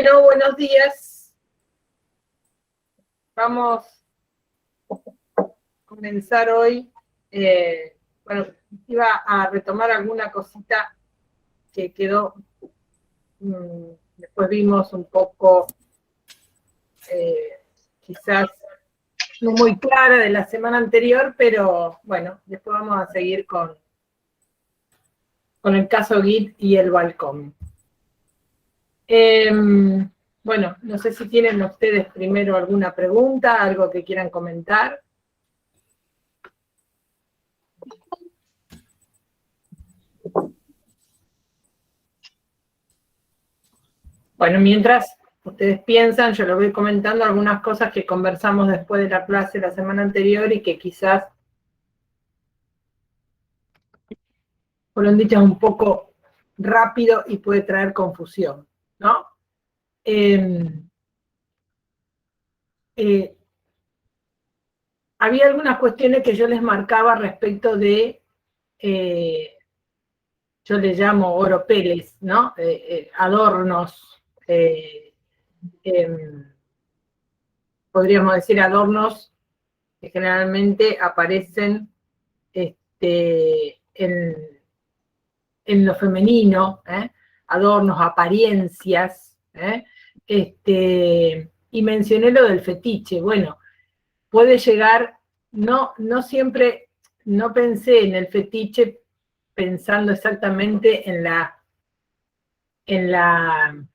Bueno, buenos días. Vamos a comenzar hoy. Bueno, iba a retomar alguna cosita que quedó, después vimos un poco, quizás no muy clara de la semana anterior, pero bueno, después vamos a seguir con el caso Git y el balcón. Bueno, no sé si tienen ustedes primero alguna pregunta, algo que quieran comentar. Bueno, mientras ustedes piensan, yo les voy comentando algunas cosas que conversamos después de la clase la semana anterior y que quizás fueron dichas un poco rápido y puede traer confusión, ¿no? Había algunas cuestiones que yo les marcaba respecto de, yo le llamo oropeles, ¿no? Adornos, podríamos decir adornos que generalmente aparecen en lo femenino, adornos, apariencias, y mencioné lo del fetiche. Bueno, puede llegar, no siempre, no pensé en el fetiche pensando exactamente en la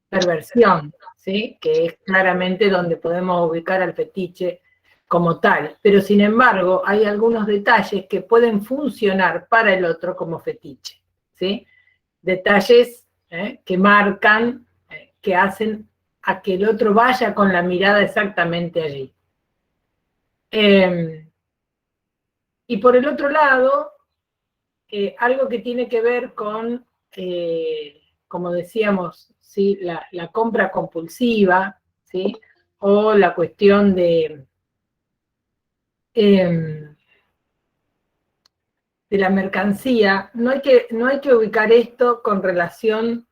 perversión, ¿sí? Que es claramente donde podemos ubicar al fetiche como tal, pero sin embargo hay algunos detalles que pueden funcionar para el otro como fetiche, ¿sí? Detalles que marcan, que hacen a que el otro vaya con la mirada exactamente allí. Y por el otro lado, algo que tiene que ver con, como decíamos, ¿sí? la compra compulsiva, ¿sí? O la cuestión de la mercancía, no hay que ubicar esto con relación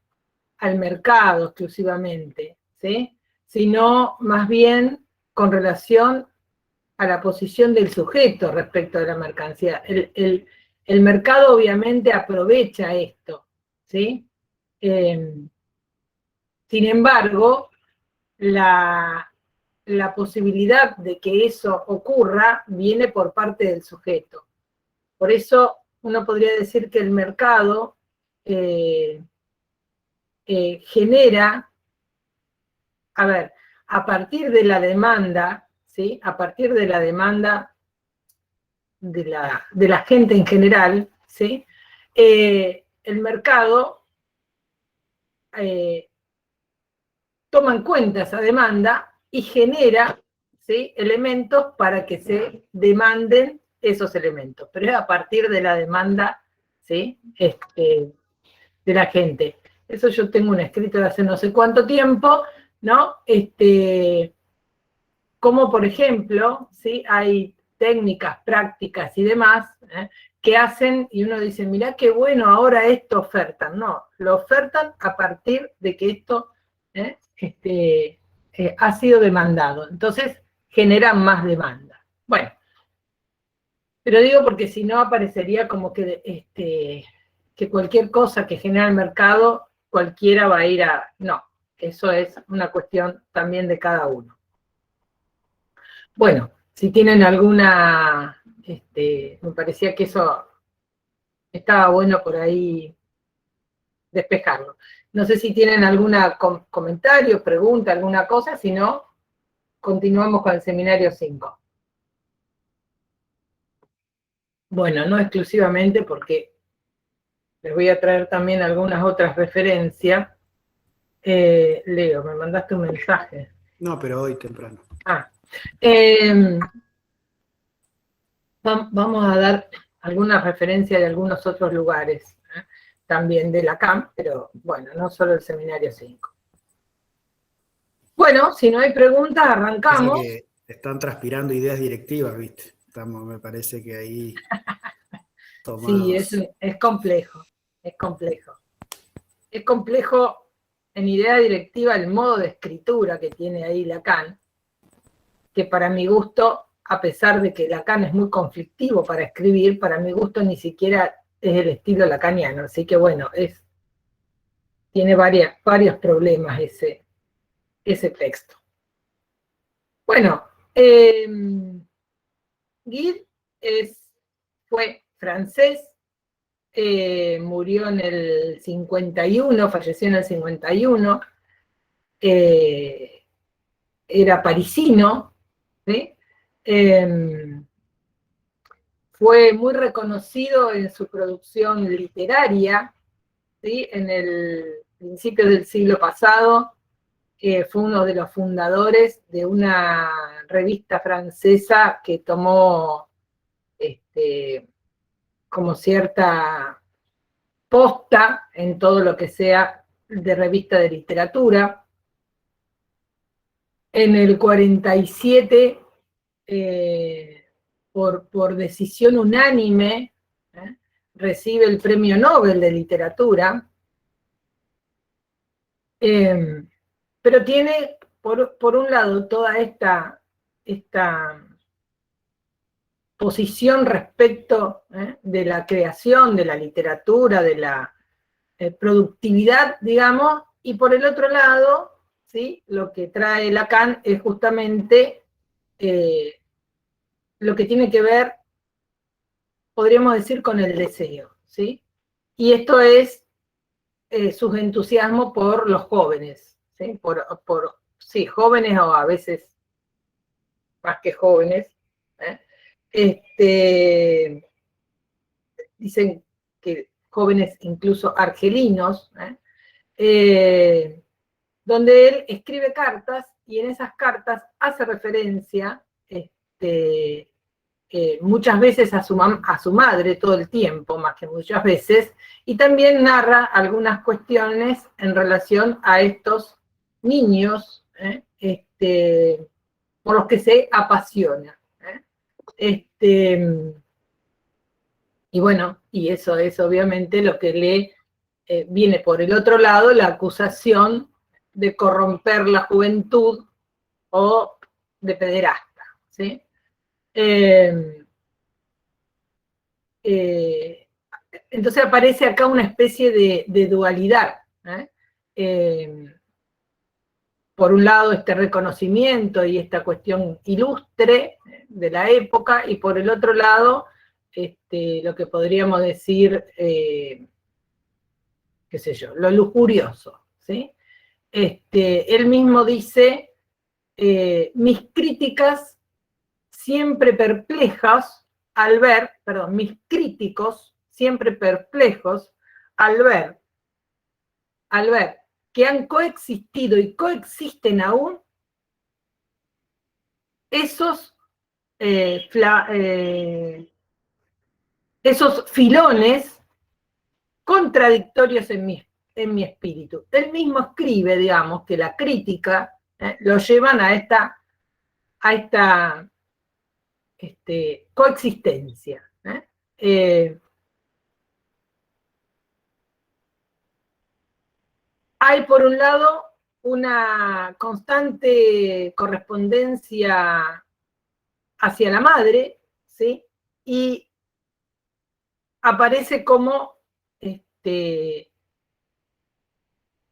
al mercado exclusivamente, ¿sí? Sino más bien con relación a la posición del sujeto respecto de la mercancía. El mercado obviamente aprovecha esto, ¿sí? Sin embargo, la posibilidad de que eso ocurra viene por parte del sujeto. Por eso uno podría decir que el mercado genera, a ver, a partir de la demanda, ¿sí? A partir de la demanda de la gente en general, ¿sí? El mercado toma en cuenta esa demanda y genera, ¿sí? Elementos para que se demanden esos elementos, pero es a partir de la demanda, ¿sí? De la gente. Eso yo tengo un escrito de hace no sé cuánto tiempo, ¿no? Como por ejemplo, ¿sí? Hay técnicas, prácticas y demás, que hacen, y uno dice, mirá qué bueno, ahora esto ofertan. No, lo ofertan a partir de que esto ha sido demandado. Entonces, generan más demanda. Bueno, pero digo porque si no aparecería como que cualquier cosa que genera el mercado, cualquiera va a ir a... No, eso es una cuestión también de cada uno. Bueno, si tienen alguna... me parecía que eso estaba bueno por ahí despejarlo. No sé si tienen algún comentario, pregunta, alguna cosa, si no, continuamos con el seminario 5. Bueno, no exclusivamente porque les voy a traer también algunas otras referencias. Leo, me mandaste un mensaje. No, pero hoy temprano. Vamos a dar algunas referencias de algunos otros lugares, también de la CAM, pero bueno, no solo el seminario 5. Bueno, si no hay preguntas, arrancamos. Pasa que están transpirando ideas directivas, ¿viste? Me parece que ahí tomados. Sí, es complejo, es complejo. Es complejo en idea directiva el modo de escritura que tiene ahí Lacan, que para mi gusto, a pesar de que Lacan es muy conflictivo para escribir, para mi gusto ni siquiera es el estilo lacaniano, así que bueno, tiene varios problemas ese texto. Bueno, Guide fue francés, murió en el 51, falleció en el 51, era parisino, ¿sí? Fue muy reconocido en su producción literaria, ¿sí? En el principio del siglo pasado, fue uno de los fundadores de una revista francesa que tomó como cierta posta en todo lo que sea de revista de literatura. En el 47, por decisión unánime, recibe el Premio Nobel de Literatura, pero tiene, por un lado, toda esta posición respecto de la creación, de la literatura, de la productividad, digamos, y por el otro lado, ¿sí? Lo que trae Lacan es justamente lo que tiene que ver, podríamos decir, con el deseo, ¿sí? Y esto es sus entusiasmos por los jóvenes, ¿sí? Sí, jóvenes o a veces más que jóvenes, dicen que jóvenes incluso argelinos, donde él escribe cartas y en esas cartas hace referencia muchas veces a su madre todo el tiempo, más que muchas veces, y también narra algunas cuestiones en relación a estos niños por los que se apasiona. Y bueno, y eso es obviamente lo que le viene por el otro lado, la acusación de corromper la juventud o de pederasta, ¿sí? Entonces aparece acá una especie de dualidad, por un lado este reconocimiento y esta cuestión ilustre de la época, y por el otro lado lo que podríamos decir, qué sé yo, lo lujurioso, ¿sí? Él mismo dice, mis críticas siempre perplejas al ver, perdón, mis críticos siempre perplejos al ver que han coexistido y coexisten aún esos filones contradictorios en mi espíritu. Él mismo escribe, digamos, que la crítica lo llevan a esta coexistencia. Hay, por un lado, una constante correspondencia hacia la madre, ¿sí? Y aparece como,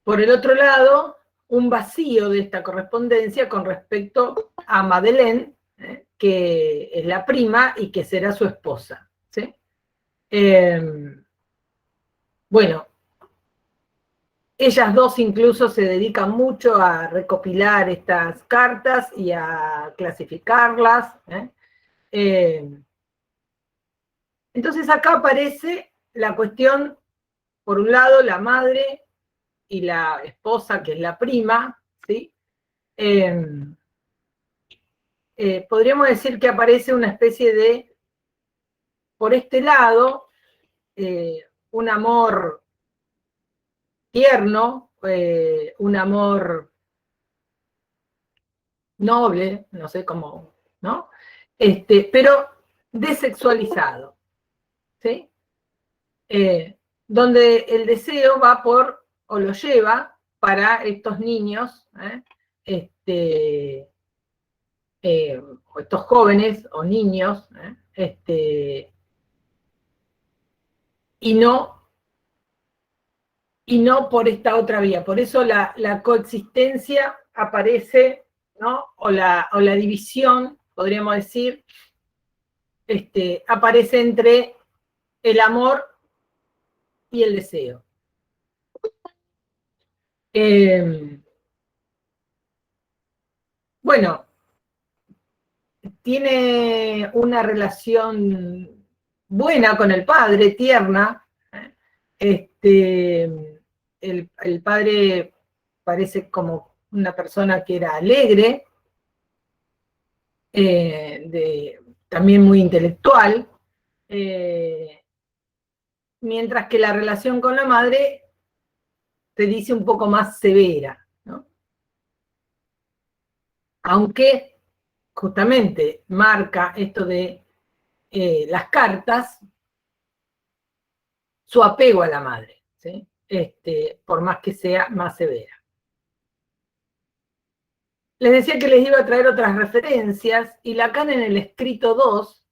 por el otro lado, un vacío de esta correspondencia con respecto a Madeleine, que es la prima y que será su esposa, ¿sí? Bueno, ellas dos incluso se dedican mucho a recopilar estas cartas y a clasificarlas. Entonces acá aparece la cuestión, por un lado, la madre y la esposa, que es la prima, ¿sí? Podríamos decir que aparece una especie de, por este lado, un amor tierno, un amor noble, no sé cómo, ¿no? Pero desexualizado, ¿sí? Donde el deseo va o lo lleva para estos niños, o estos jóvenes o niños, y no por esta otra vía. Por eso la coexistencia aparece, ¿no? O la división, podríamos decir, aparece entre el amor y el deseo. Bueno, tiene una relación buena con el padre, tierna. El padre parece como una persona que era alegre, también muy intelectual, mientras que la relación con la madre se dice un poco más severa, ¿no? Aunque justamente marca esto de las cartas, su apego a la madre, ¿sí? Por más que sea más severa. Les decía que les iba a traer otras referencias, y Lacan en el escrito 2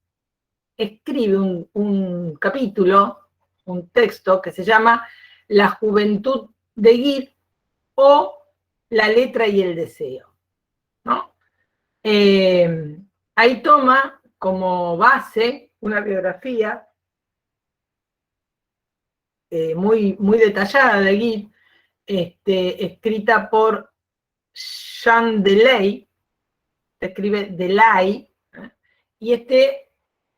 escribe un capítulo, un texto que se llama La juventud de Guy o La letra y el deseo, ¿no? Ahí toma como base una biografía muy, muy detallada de Guy, escrita por Jean Delay, se escribe Delay, y este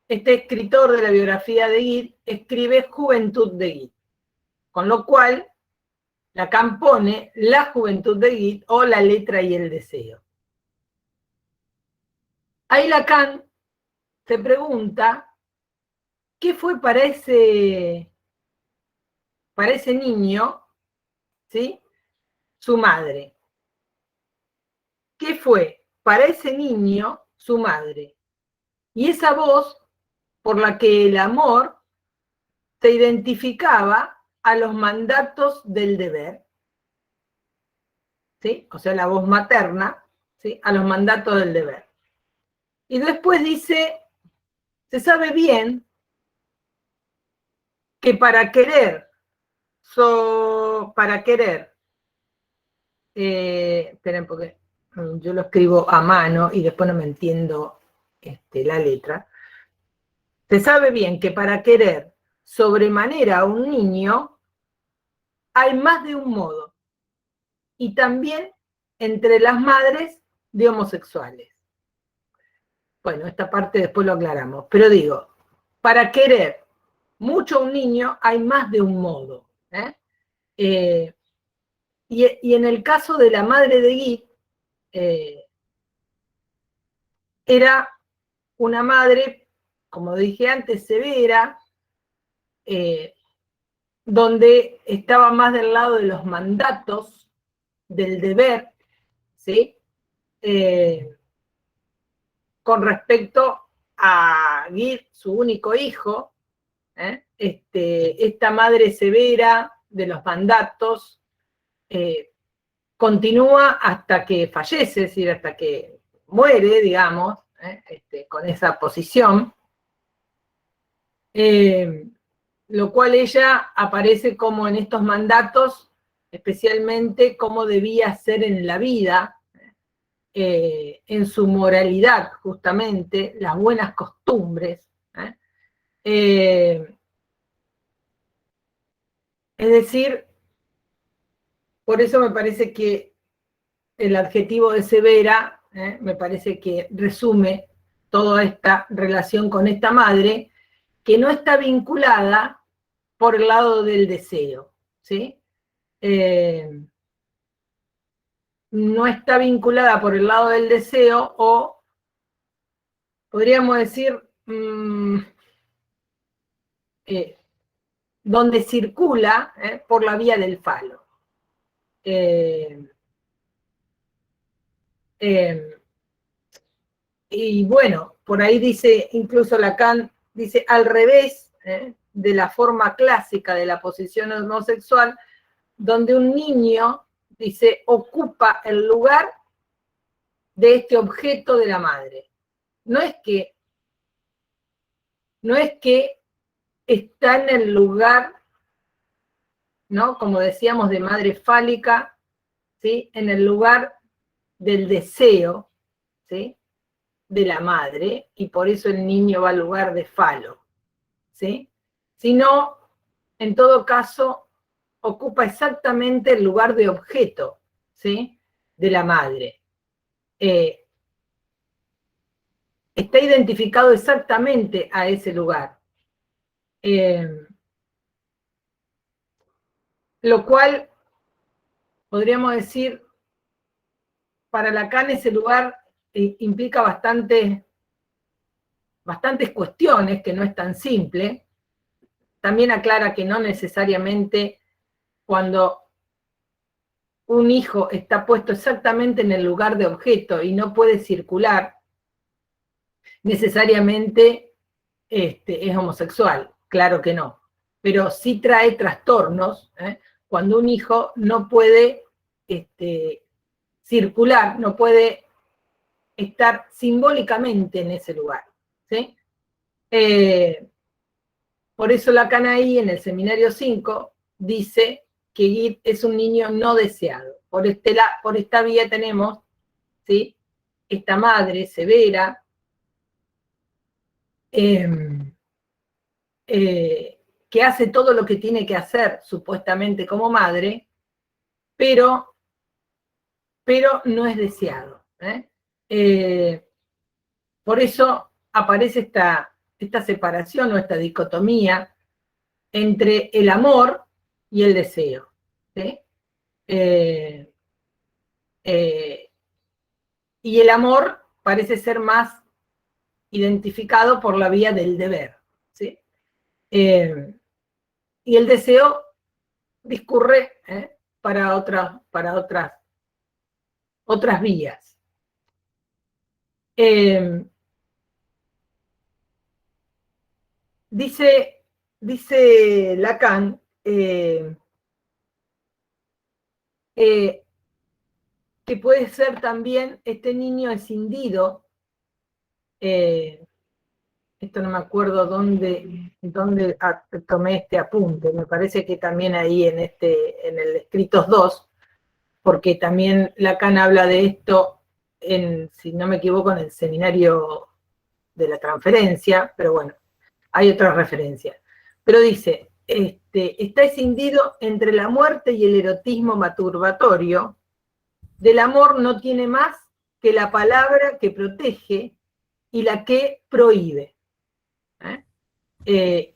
escritor de la biografía de Guy escribe Juventud de Guy, con lo cual Lacan pone La juventud de Guy o La letra y el deseo. Ahí Lacan se pregunta qué fue para ese niño, ¿sí?, su madre. ¿Qué fue para ese niño su madre? Y esa voz por la que el amor se identificaba a los mandatos del deber, ¿sí? O sea, la voz materna, ¿sí?, a los mandatos del deber. Y después dice, se sabe bien que para querer, esperen porque yo lo escribo a mano y después no me entiendo la letra. Se sabe bien que para querer sobremanera a un niño hay más de un modo, y también entre las madres de homosexuales. Bueno, esta parte después lo aclaramos, pero digo, para querer mucho a un niño hay más de un modo. Y en el caso de la madre de Guy, era una madre, como dije antes, severa, donde estaba más del lado de los mandatos, del deber, ¿sí? Con respecto a Guy, su único hijo, esta madre severa de los mandatos continúa hasta que fallece, es decir, hasta que muere, digamos, con esa posición, lo cual ella aparece como en estos mandatos, especialmente cómo debía ser en la vida, en su moralidad, justamente, las buenas costumbres. Es decir, por eso me parece que el adjetivo de severa, me parece que resume toda esta relación con esta madre, que no está vinculada por el lado del deseo, ¿sí? No está vinculada por el lado del deseo, o podríamos decir, donde circula por la vía del falo. Y bueno, por ahí dice, incluso Lacan dice, al revés de la forma clásica de la posición homosexual, donde un niño dice, ocupa el lugar de este objeto de la madre. No es que está en el lugar, ¿no? Como decíamos, de madre fálica, ¿sí? En el lugar del deseo, ¿sí? De la madre, y por eso el niño va al lugar de falo, ¿sí? Sino, en todo caso, ocupa exactamente el lugar de objeto, ¿sí? De la madre. Está identificado exactamente a ese lugar. Lo cual, podríamos decir, para Lacan ese lugar implica bastantes cuestiones, que no es tan simple. También aclara que no necesariamente cuando un hijo está puesto exactamente en el lugar de objeto y no puede circular, necesariamente es homosexual, claro que no. Pero sí trae trastornos, cuando un hijo no puede circular, no puede estar simbólicamente en ese lugar, ¿sí? Por eso Lacan ahí, en el Seminario 5, dice que Gide es un niño no deseado. Por esta vía tenemos, ¿sí? Esta madre severa, que hace todo lo que tiene que hacer, supuestamente como madre, pero no es deseado. Por eso aparece esta separación o esta dicotomía entre el amor y el deseo, ¿sí? Y el amor parece ser más identificado por la vía del deber, ¿sí? Y el deseo discurre para otras vías. Dice Lacan que puede ser también este niño escindido, esto no me acuerdo dónde tomé este apunte, me parece que también ahí en el Escritos 2, porque también Lacan habla de esto, si no me equivoco, en el Seminario de la Transferencia, pero bueno, hay otras referencias. Pero dice, está escindido entre la muerte y el erotismo masturbatorio, del amor no tiene más que la palabra que protege y la que prohíbe.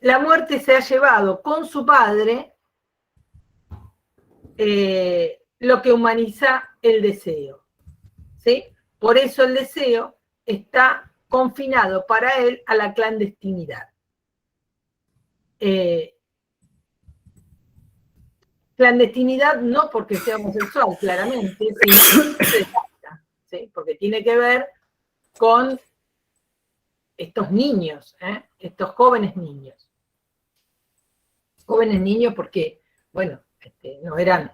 La muerte se ha llevado con su padre lo que humaniza el deseo, ¿sí? Por eso el deseo está confinado para él a la clandestinidad. Clandestinidad no porque sea homosexual, claramente, sino ¿sí? Porque tiene que ver con estos niños, estos jóvenes niños. Jóvenes niños porque, bueno, no eran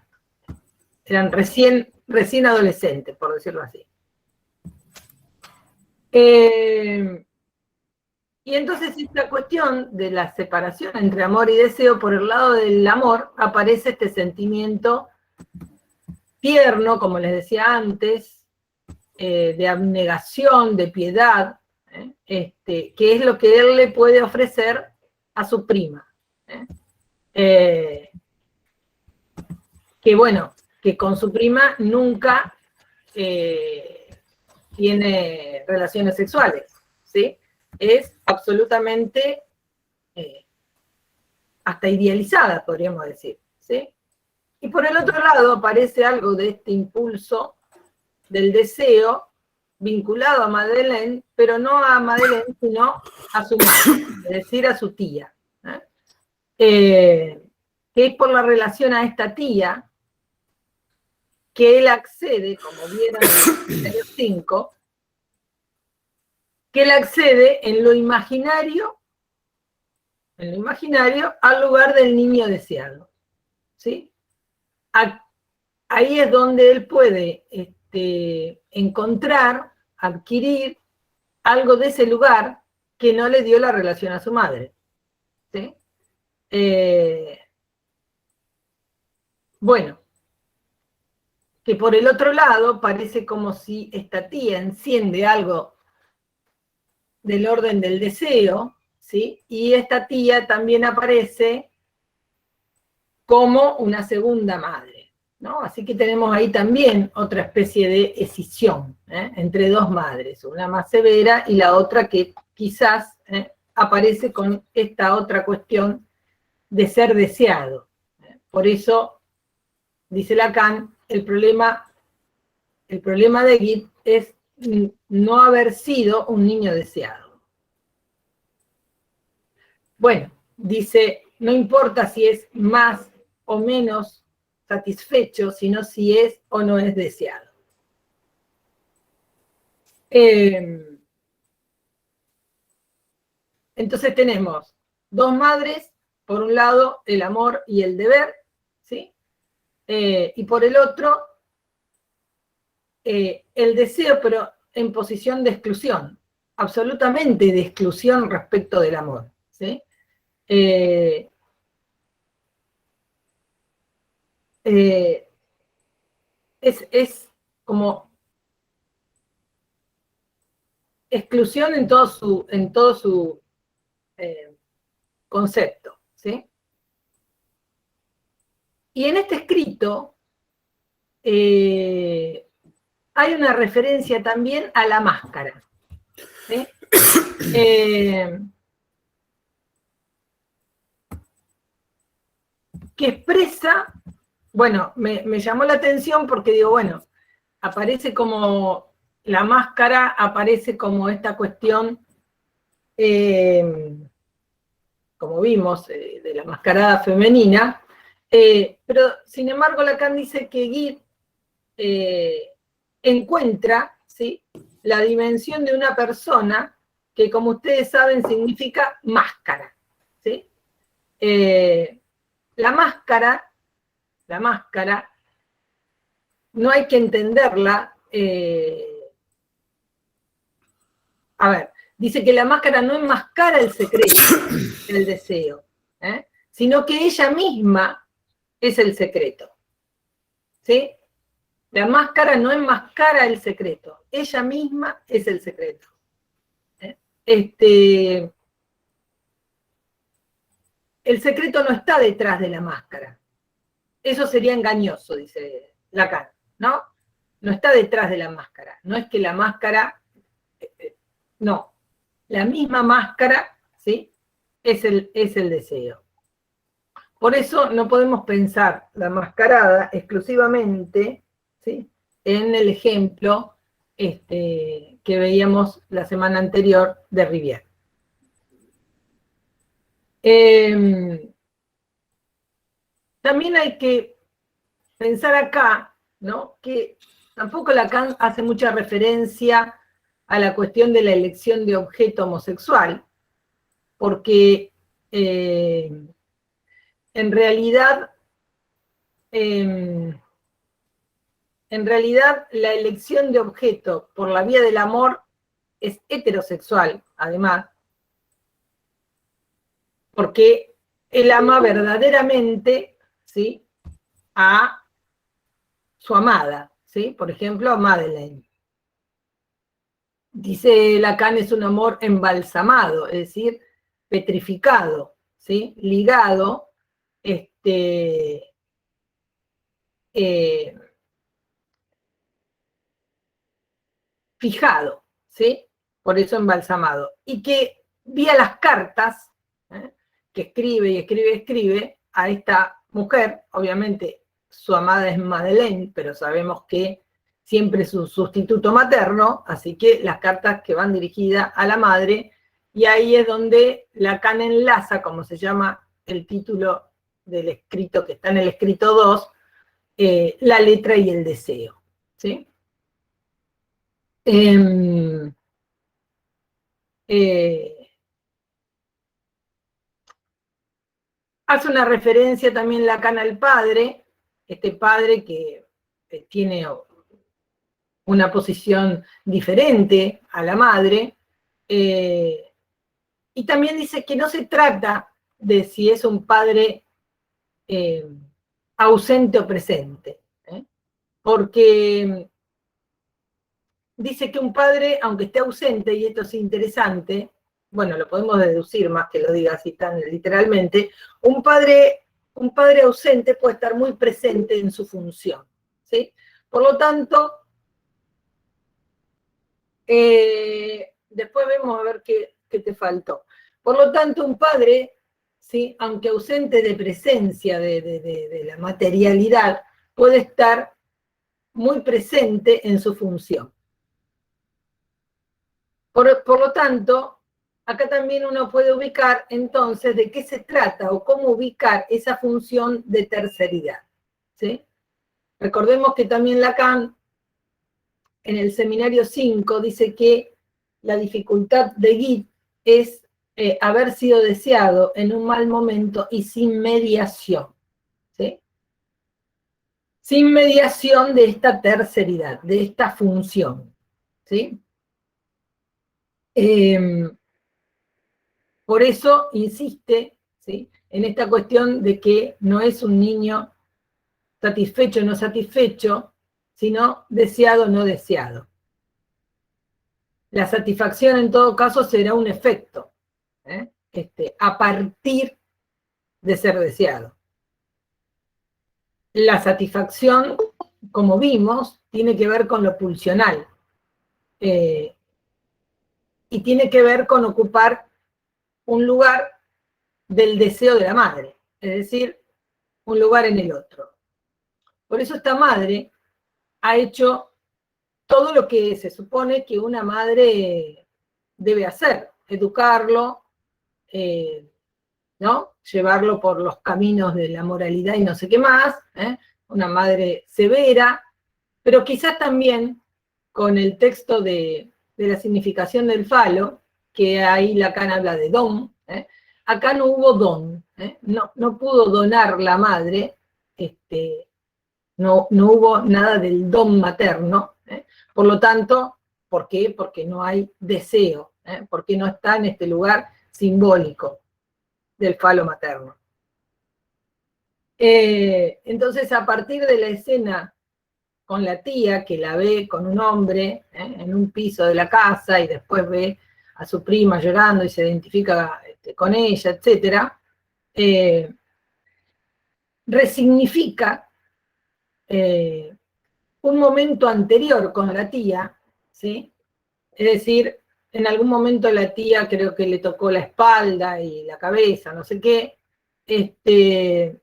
recién adolescentes, por decirlo así. Y entonces esta cuestión de la separación entre amor y deseo, por el lado del amor, aparece este sentimiento tierno, como les decía antes, de abnegación, de piedad, que es lo que él le puede ofrecer a su prima. Que bueno, que con su prima nunca tiene relaciones sexuales, ¿sí? Es absolutamente hasta idealizada, podríamos decir, ¿sí? Y por el otro lado aparece algo de este impulso del deseo vinculado a Madeleine, pero no a Madeleine, sino a su madre, es decir, a su tía. Que es por la relación a esta tía que él accede, como vieron en el 5, que él accede en lo imaginario al lugar del niño deseado, ¿sí? ahí es donde él puede encontrar, adquirir algo de ese lugar que no le dio la relación a su madre. ¿Sí? Bueno, que por el otro lado parece como si esta tía enciende algo del orden del deseo, ¿sí? Y esta tía también aparece como una segunda madre, ¿no? Así que tenemos ahí también otra especie de escisión entre dos madres, una más severa y la otra que quizás aparece con esta otra cuestión de ser deseado. Por eso, dice Lacan, el problema de Git es no haber sido un niño deseado. Bueno, dice, no importa si es más o menos satisfecho, sino si es o no es deseado. Entonces tenemos dos madres, por un lado el amor y el deber, ¿sí? Y por el otro el deseo, pero en posición de exclusión, absolutamente de exclusión respecto del amor, ¿sí? Es como exclusión en todo su concepto, ¿sí? Y en este escrito hay una referencia también a la máscara, ¿sí? Que expresa, bueno, me llamó la atención porque digo, bueno, aparece como, la máscara aparece como esta cuestión, como vimos, de la mascarada femenina, pero sin embargo Lacan dice que Gide encuentra, ¿sí?, la dimensión de una persona que, como ustedes saben, significa máscara, ¿sí? La máscara, no hay que entenderla, a ver, dice que la máscara no enmascara el secreto, el deseo, sino que ella misma es el secreto, ¿sí? La máscara no enmascara el secreto, ella misma es el secreto. El secreto no está detrás de la máscara. Eso sería engañoso, dice Lacan, ¿no? No está detrás de la máscara. No es que la máscara, no. La misma máscara, ¿sí?, es el deseo. Por eso no podemos pensar la mascarada exclusivamente, ¿sí?, en el ejemplo que veíamos la semana anterior de Rivière. También hay que pensar acá, ¿no?, que tampoco Lacan hace mucha referencia a la cuestión de la elección de objeto homosexual, porque en realidad la elección de objeto por la vía del amor es heterosexual, además, porque él ama verdaderamente, ¿sí?, a su amada, ¿sí? Por ejemplo, a Madeleine. Dice Lacan, es un amor embalsamado, es decir, petrificado, ¿sí?, ligado, fijado, ¿sí? Por eso embalsamado. Y que vía las cartas, que escribe y escribe y escribe a esta mujer, obviamente su amada es Madeleine, pero sabemos que siempre es un sustituto materno, así que las cartas que van dirigidas a la madre, y ahí es donde Lacan enlaza, como se llama el título del escrito que está en el escrito 2, la letra y el deseo, ¿sí? Hace una referencia también Lacan al padre, este padre que tiene una posición diferente a la madre, y también dice que no se trata de si es un padre ausente o presente, porque dice que un padre, aunque esté ausente, y esto es interesante, bueno, lo podemos deducir más que lo diga así tan literalmente, un padre ausente puede estar muy presente en su función, ¿sí? Por lo tanto, después vemos a ver qué te faltó. Por lo tanto, un padre, ¿sí?, aunque ausente de presencia de la materialidad, puede estar muy presente en su función. Por lo tanto, acá también uno puede ubicar entonces de qué se trata o cómo ubicar esa función de terceridad, ¿sí? Recordemos que también Lacan, en el seminario 5, dice que la dificultad de Guy es haber sido deseado en un mal momento y sin mediación, ¿sí? Sin mediación de esta terceridad, de esta función, ¿sí? Por eso insiste, ¿sí?, en esta cuestión de que no es un niño satisfecho o no satisfecho, sino deseado o no deseado. La satisfacción en todo caso será un efecto, a partir de ser deseado. La satisfacción, como vimos, tiene que ver con lo pulsional, y tiene que ver con ocupar un lugar del deseo de la madre, es decir, un lugar en el otro. Por eso esta madre ha hecho todo lo que se supone que una madre debe hacer: educarlo, ¿no?, llevarlo por los caminos de la moralidad y no sé qué más, una madre severa, pero quizás también con el texto de la significación del falo, que ahí Lacan habla de don, acá no hubo don, no pudo donar la madre, no hubo nada del don materno, por lo tanto, ¿por qué? Porque no hay deseo, porque no está en este lugar simbólico del falo materno. Entonces, a partir de la escena con la tía, que la ve con un hombre en un piso de la casa, y después ve a su prima llorando y se identifica con ella, etc., resignifica un momento anterior con la tía, ¿sí? Es decir, en algún momento la tía creo que le tocó la espalda y la cabeza, no sé qué, en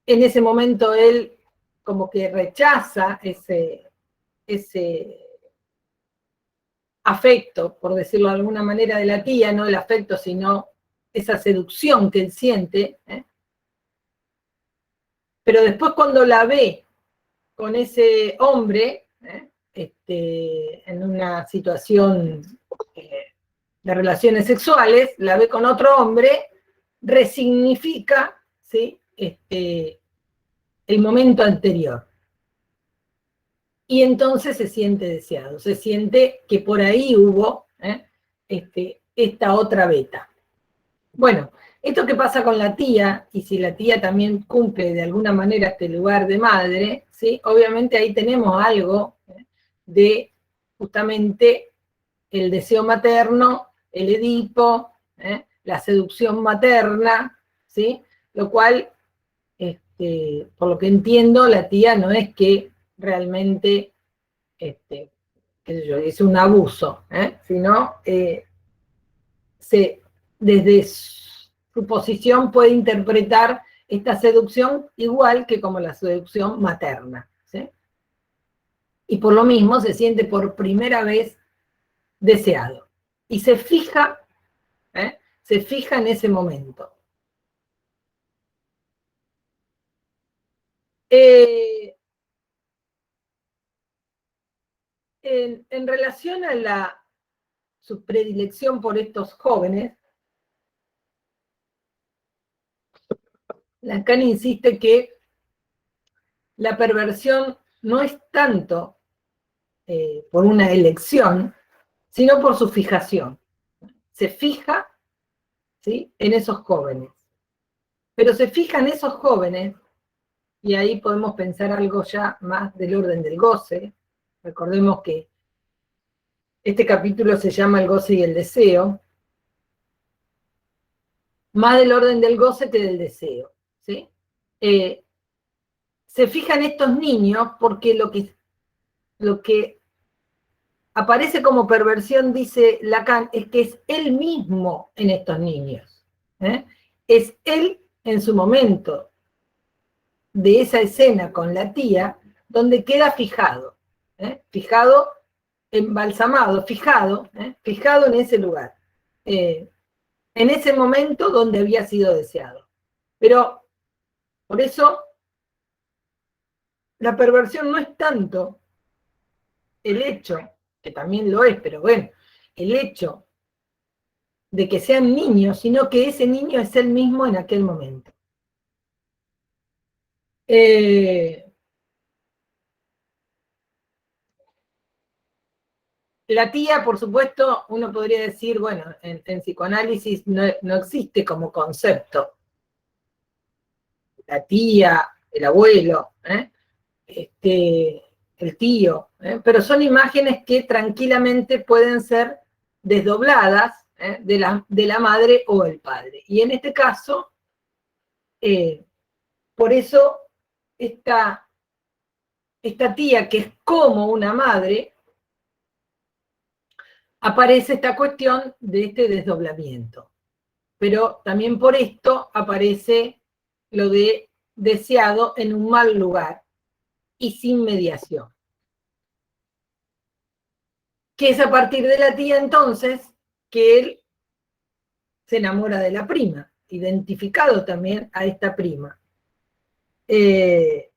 ese momento él como que rechaza ese afecto, por decirlo de alguna manera, de la tía, no el afecto, sino esa seducción que él siente, pero después cuando la ve con ese hombre, en una situación de relaciones sexuales, la ve con otro hombre, resignifica, ¿sí?, el momento anterior. Y entonces se siente deseado, se siente que por ahí hubo esta otra beta. Bueno, esto que pasa con la tía, y si la tía también cumple de alguna manera este lugar de madre, ¿sí?, obviamente ahí tenemos algo de justamente el deseo materno, el Edipo, la seducción materna, ¿sí?, lo cual, por lo que entiendo, la tía no es que realmente, qué sé yo, es un abuso, sino desde su posición puede interpretar esta seducción igual que como la seducción materna, ¿sí? Y por lo mismo se siente por primera vez deseado. Y se fija en ese momento. En relación a su predilección por estos jóvenes, Lacan insiste que la perversión no es tanto por una elección, sino por su fijación. Se fija, ¿sí?, en esos jóvenes. Pero se fija en esos jóvenes, y ahí podemos pensar algo ya más del orden del goce. Recordemos que este capítulo se llama El goce y el deseo, más del orden del goce que del deseo, ¿sí? Se fija en estos niños porque lo que aparece como perversión, dice Lacan, es que es él mismo en estos niños. Es él en su momento de esa escena con la tía, donde queda fijado, fijado, embalsamado, fijado en ese lugar, en ese momento donde había sido deseado. Pero por eso la perversión no es tanto el hecho, que también lo es, pero bueno, el hecho de que sean niños, sino que ese niño es él mismo en aquel momento. La tía, por supuesto, uno podría decir, bueno, en psicoanálisis no existe como concepto. La tía, el abuelo, el tío, pero son imágenes que tranquilamente pueden ser desdobladas de la madre o el padre. Y en este caso, por eso esta tía, que es como una madre, aparece esta cuestión de este desdoblamiento. Pero también por esto aparece lo de deseado en un mal lugar y sin mediación. Que es a partir de la tía entonces que él se enamora de la prima, identificado también a esta prima. Pero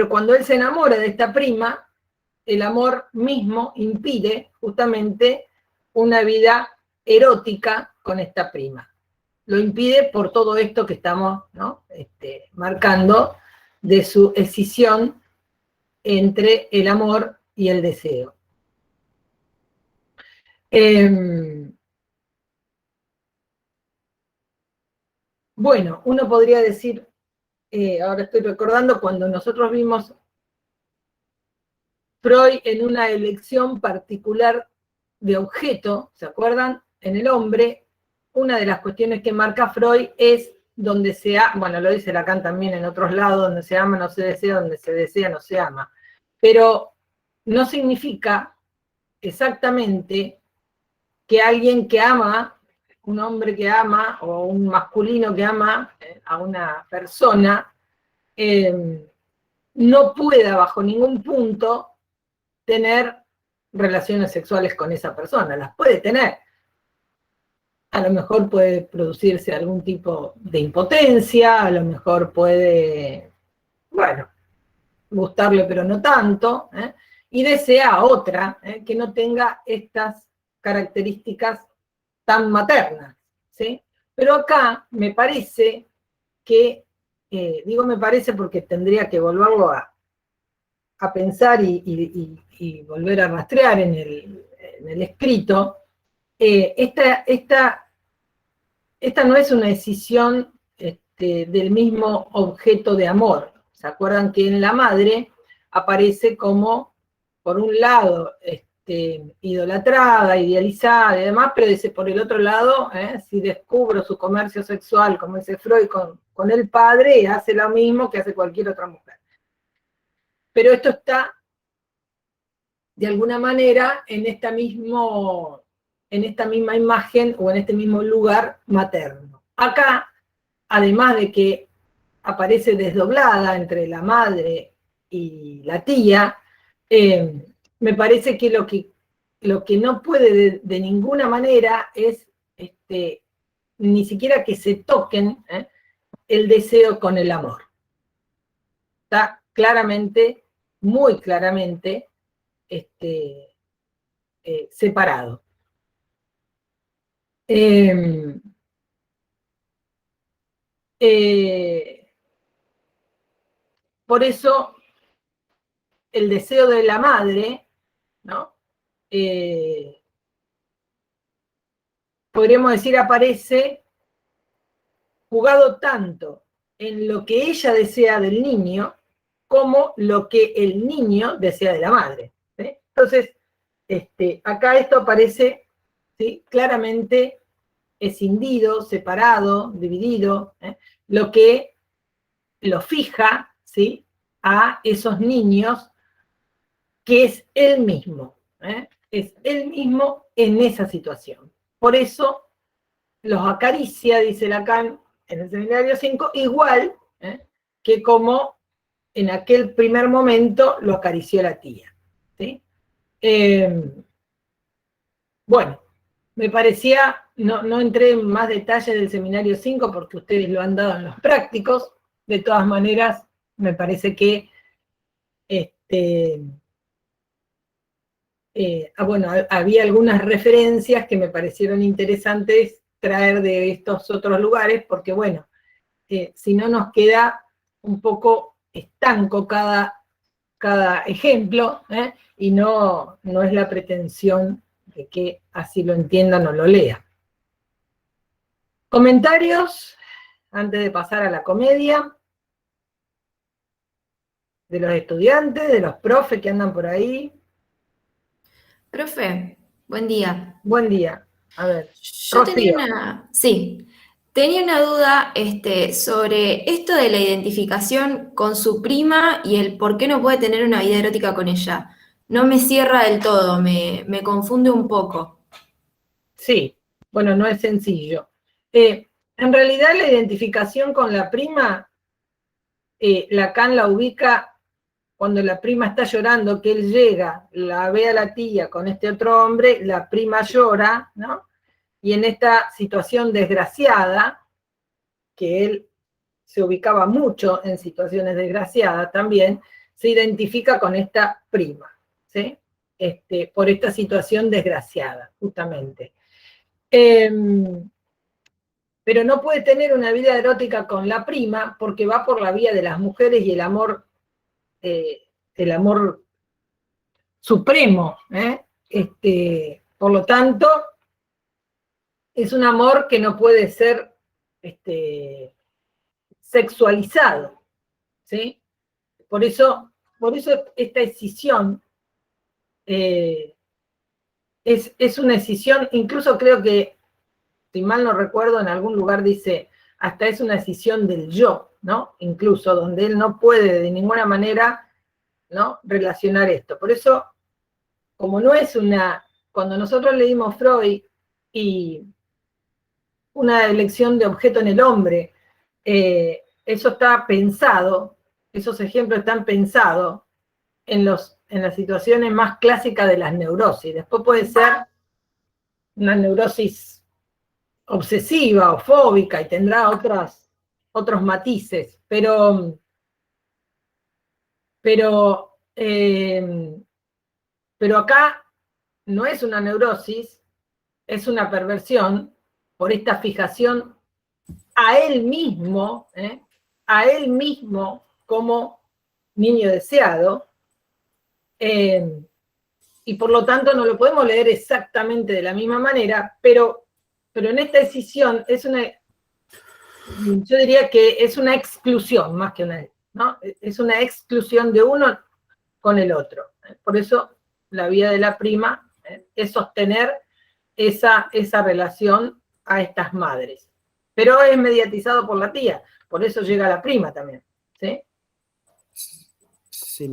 cuando él se enamora de esta prima, el amor mismo impide justamente una vida erótica con esta prima. Lo impide por todo esto que estamos, ¿no?, marcando de su escisión entre el amor y el deseo. Bueno, uno podría decir, ahora estoy recordando cuando nosotros vimos Freud en una elección particular de objeto, ¿se acuerdan? En el hombre, una de las cuestiones que marca Freud es donde se ama, bueno, lo dice Lacan también en otros lados, donde se ama no se desea, donde se desea no se ama. Pero no significa exactamente que alguien que ama, un hombre que ama, o un masculino que ama a una persona, no pueda bajo ningún punto tener relaciones sexuales con esa persona. Las puede tener. A lo mejor puede producirse algún tipo de impotencia, a lo mejor puede, bueno, gustarle pero no tanto, y desea otra que no tenga estas características tan maternas, ¿sí? Pero acá me parece que, digo me parece porque tendría que volverlo a pensar y volver a rastrear en el escrito, esta no es una decisión del mismo objeto de amor. ¿Se acuerdan que en la madre aparece como, por un lado, idolatrada, idealizada y demás, pero dice, por el otro lado, si descubro su comercio sexual, como dice Freud, con el padre, hace lo mismo que hace cualquier otra mujer. Pero esto está, de alguna manera, en esta misma imagen o en este mismo lugar materno. Acá, además de que aparece desdoblada entre la madre y la tía, me parece que lo que no puede de ninguna manera es ni siquiera que se toquen el deseo con el amor. Está claramente, muy claramente, separado. Por eso el deseo de la madre, ¿no? Podríamos decir, aparece jugado tanto en lo que ella desea del niño como lo que el niño desea de la madre. ¿Sí? Entonces, acá esto aparece, ¿sí?, claramente escindido, separado, dividido, lo que lo fija, ¿sí?, a esos niños, que es él mismo, es él mismo en esa situación. Por eso los acaricia, dice Lacan en el seminario 5, igual que como en aquel primer momento lo acarició la tía. ¿Sí? Bueno, me parecía, no entré en más detalles del seminario 5 porque ustedes lo han dado en los prácticos. De todas maneras, me parece que bueno, había algunas referencias que me parecieron interesantes traer de estos otros lugares, porque bueno, si no nos queda un poco estanco cada ejemplo, y no es la pretensión de que así lo entiendan o lo lean. ¿Comentarios antes de pasar a la comedia? De los estudiantes, de los profes que andan por ahí. Profe, buen día. Buen día. A ver, Yo tenía una duda sobre esto de la identificación con su prima y el por qué no puede tener una vida erótica con ella. No me cierra del todo, me confunde un poco. Sí, bueno, no es sencillo. En realidad la identificación con la prima, Lacan la ubica cuando la prima está llorando, que él llega, la ve a la tía con este otro hombre, la prima llora, ¿no? Y en esta situación desgraciada, que él se ubicaba mucho en situaciones desgraciadas también, se identifica con esta prima, ¿sí? Por esta situación desgraciada, justamente. Pero no puede tener una vida erótica con la prima porque va por la vía de las mujeres y el amor supremo. Por lo tanto, es un amor que no puede ser sexualizado, ¿sí? Por eso esta escisión es una escisión, incluso creo que, si mal no recuerdo, en algún lugar dice, hasta es una escisión del yo, ¿no? Incluso, donde él no puede de ninguna manera, ¿no?, relacionar esto. Por eso, como no es cuando nosotros leímos Freud y una elección de objeto en el hombre, eso está pensado, esos ejemplos están pensados en las situaciones más clásicas de las neurosis. Después puede ser una neurosis obsesiva o fóbica y tendrá otros matices, pero acá no es una neurosis, es una perversión por esta fijación a él mismo como niño deseado, y por lo tanto no lo podemos leer exactamente de la misma manera, pero en esta decisión yo diría que es una exclusión más que una, ¿no? Es una exclusión de uno con el otro. Por eso la vía de la prima es sostener esa relación a estas madres. Pero es mediatizado por la tía, por eso llega la prima también. ¿Sí? Sí,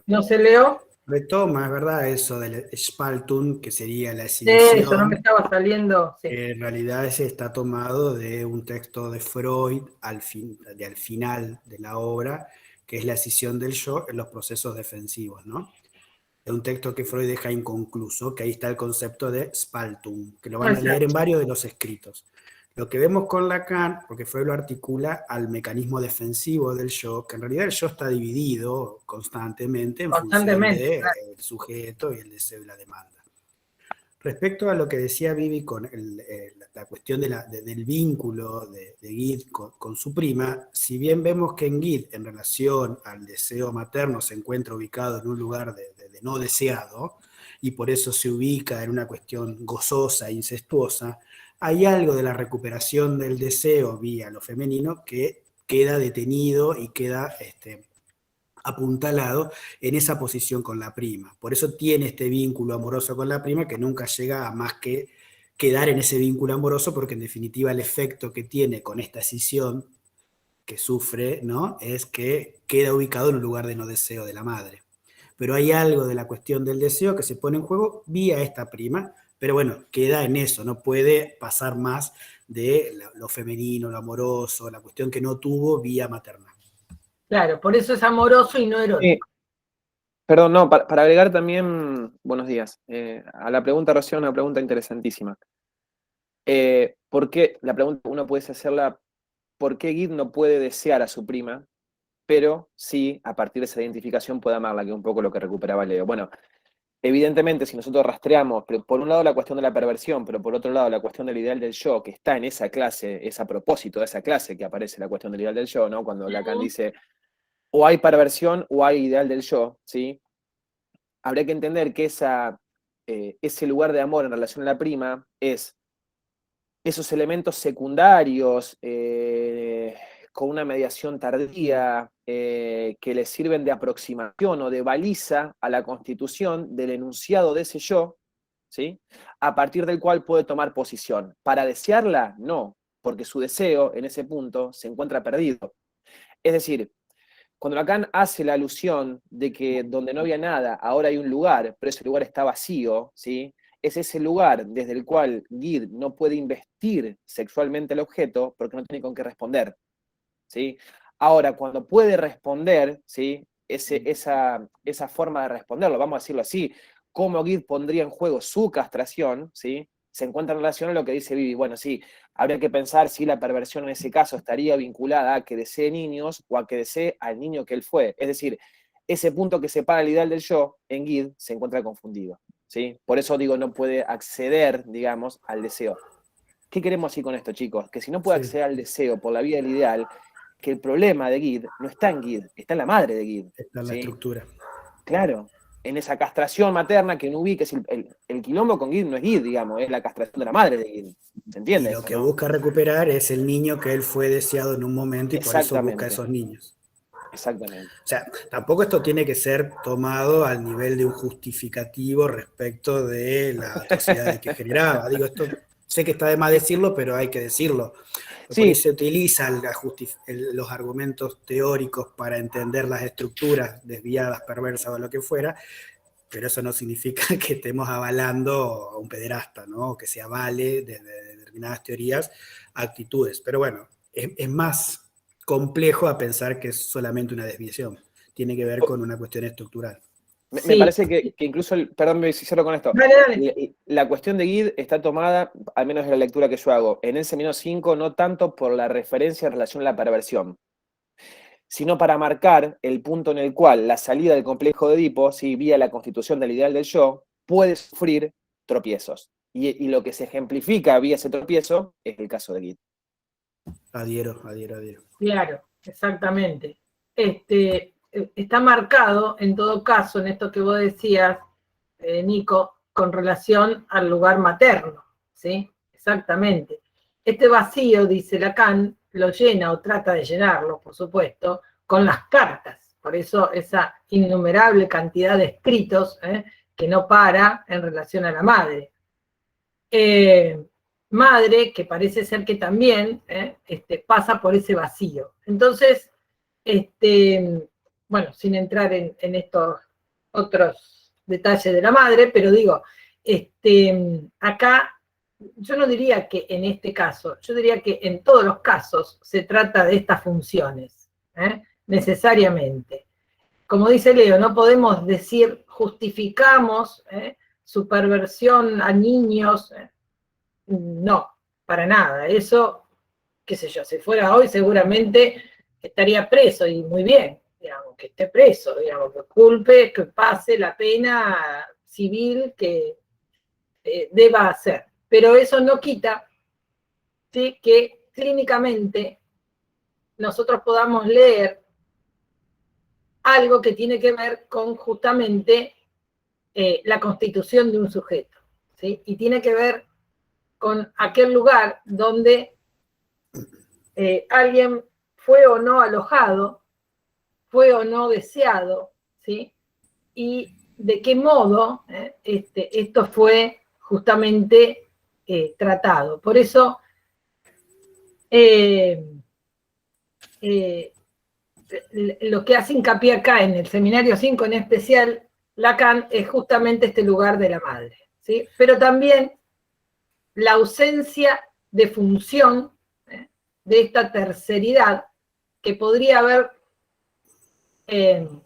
¿No se leo? retoma, es verdad, eso del Spaltung, que sería la Sí, eso no exhibición. me estaba saliendo. Sí. En realidad ese está tomado de un texto de Freud al final de la obra, que es la escisión del yo en los procesos defensivos, ¿no? Es un texto que Freud deja inconcluso, que ahí está el concepto de Spaltung, que lo van a leer en varios de los escritos. Lo que vemos con Lacan, porque Freud lo articula al mecanismo defensivo del yo, que en realidad el yo está dividido constantemente en función del sujeto y el deseo y la demanda. Respecto a lo que decía Vivi con la cuestión del vínculo de Gid con su prima, si bien vemos que en Gid, en relación al deseo materno, se encuentra ubicado en un lugar de no deseado, y por eso se ubica en una cuestión gozosa, incestuosa, hay algo de la recuperación del deseo vía lo femenino que queda detenido y queda apuntalado en esa posición con la prima. Por eso tiene este vínculo amoroso con la prima que nunca llega a más que quedar en ese vínculo amoroso, porque en definitiva el efecto que tiene con esta escisión que sufre, ¿no?, es que queda ubicado en un lugar de no deseo de la madre. Pero hay algo de la cuestión del deseo que se pone en juego vía esta prima, pero bueno, queda en eso, no puede pasar más de lo femenino, lo amoroso, la cuestión que no tuvo vía materna. Claro, por eso es amoroso y no erótico. Perdón, no, para agregar también, buenos días, a la pregunta recién, una pregunta interesantísima. ¿Por qué? La pregunta uno puede hacerla, ¿por qué Gid no puede desear a su prima, pero sí, a partir de esa identificación, puede amarla, que es un poco lo que recuperaba Leo? Bueno, evidentemente, si nosotros rastreamos, por un lado la cuestión de la perversión, pero por otro lado la cuestión del ideal del yo, que está en esa clase, es a propósito de esa clase que aparece la cuestión del ideal del yo, ¿no? Cuando Lacan dice, o hay perversión o hay ideal del yo, ¿sí? Habría que entender que ese lugar de amor en relación a la prima es esos elementos secundarios, con una mediación tardía, que le sirven de aproximación o de baliza a la constitución del enunciado de ese yo, ¿sí?, a partir del cual puede tomar posición. Para desearla, no, porque su deseo en ese punto se encuentra perdido. Es decir, cuando Lacan hace la alusión de que donde no había nada, ahora hay un lugar, pero ese lugar está vacío, ¿sí?, es ese lugar desde el cual Gid no puede investir sexualmente al objeto porque no tiene con qué responder, ¿sí? Ahora, cuando puede responder, ¿sí?, esa forma de responderlo, vamos a decirlo así, cómo Gid pondría en juego su castración, ¿sí?, se encuentra en relación a lo que dice Vivi. Bueno, sí, habría que pensar si la perversión en ese caso estaría vinculada a que desee niños o a que desee al niño que él fue. Es decir, ese punto que separa el ideal del yo en Gid se encuentra confundido, ¿sí? Por eso digo, no puede acceder, digamos, al deseo. ¿Qué queremos decir con esto, chicos? Que si no puede acceder al deseo por la vía del ideal, que el problema de Gid no está en Gid, está en la madre de Gid. Está en la estructura. Claro, en esa castración materna que no ubica, el quilombo con Gid no es Gid, digamos, es la castración de la madre de Gid. ¿Se entiende? Y lo que busca recuperar es el niño que él fue deseado en un momento y por eso busca a esos niños. Exactamente. O sea, tampoco esto tiene que ser tomado al nivel de un justificativo respecto de la atrocidad que generaba. Digo, esto sé que está de más decirlo, pero hay que decirlo. Por ahí se utilizan los argumentos teóricos para entender las estructuras desviadas, perversas o lo que fuera, pero eso no significa que estemos avalando a un pederasta, ¿no? O que se avale desde determinadas teorías actitudes. Pero bueno, es más complejo a pensar que es solamente una desviación. Tiene que ver con una cuestión estructural. Me parece que incluso, perdón, me cierro con esto. La cuestión de Gid está tomada, al menos en la lectura que yo hago, en ese -5, no tanto por la referencia en relación a la perversión, sino para marcar el punto en el cual la salida del complejo de Edipo, ¿sí?, vía la constitución del ideal del yo, puede sufrir tropiezos. Y lo que se ejemplifica vía ese tropiezo es el caso de Gid. Adhiero. Claro, exactamente. Está marcado, en todo caso, en esto que vos decías, Nico, con relación al lugar materno, ¿sí? Exactamente. Este vacío, dice Lacan, lo llena o trata de llenarlo, por supuesto, con las cartas. Por eso esa innumerable cantidad de escritos que no para en relación a la madre. Madre que parece ser que también pasa por ese vacío. Entonces, bueno, sin entrar en estos otros detalles de la madre, pero digo, acá yo no diría que en este caso, yo diría que en todos los casos se trata de estas funciones, necesariamente. Como dice Leo, no podemos decir justificamos su perversión a niños, no, para nada. Eso, qué sé yo, si fuera hoy seguramente estaría preso, y muy bien, digamos, que esté preso, digamos, que culpe, que pase la pena civil que deba hacer. Pero eso no quita, ¿sí?, que clínicamente nosotros podamos leer algo que tiene que ver con justamente la constitución de un sujeto, ¿sí? Y tiene que ver con aquel lugar donde alguien fue o no alojado, fue o no deseado, ¿sí? Y de qué modo esto fue justamente tratado. Por eso, lo que hace hincapié acá en el seminario 5 en especial, Lacan, es justamente este lugar de la madre, ¿sí? Pero también la ausencia de función de esta terceridad que podría haber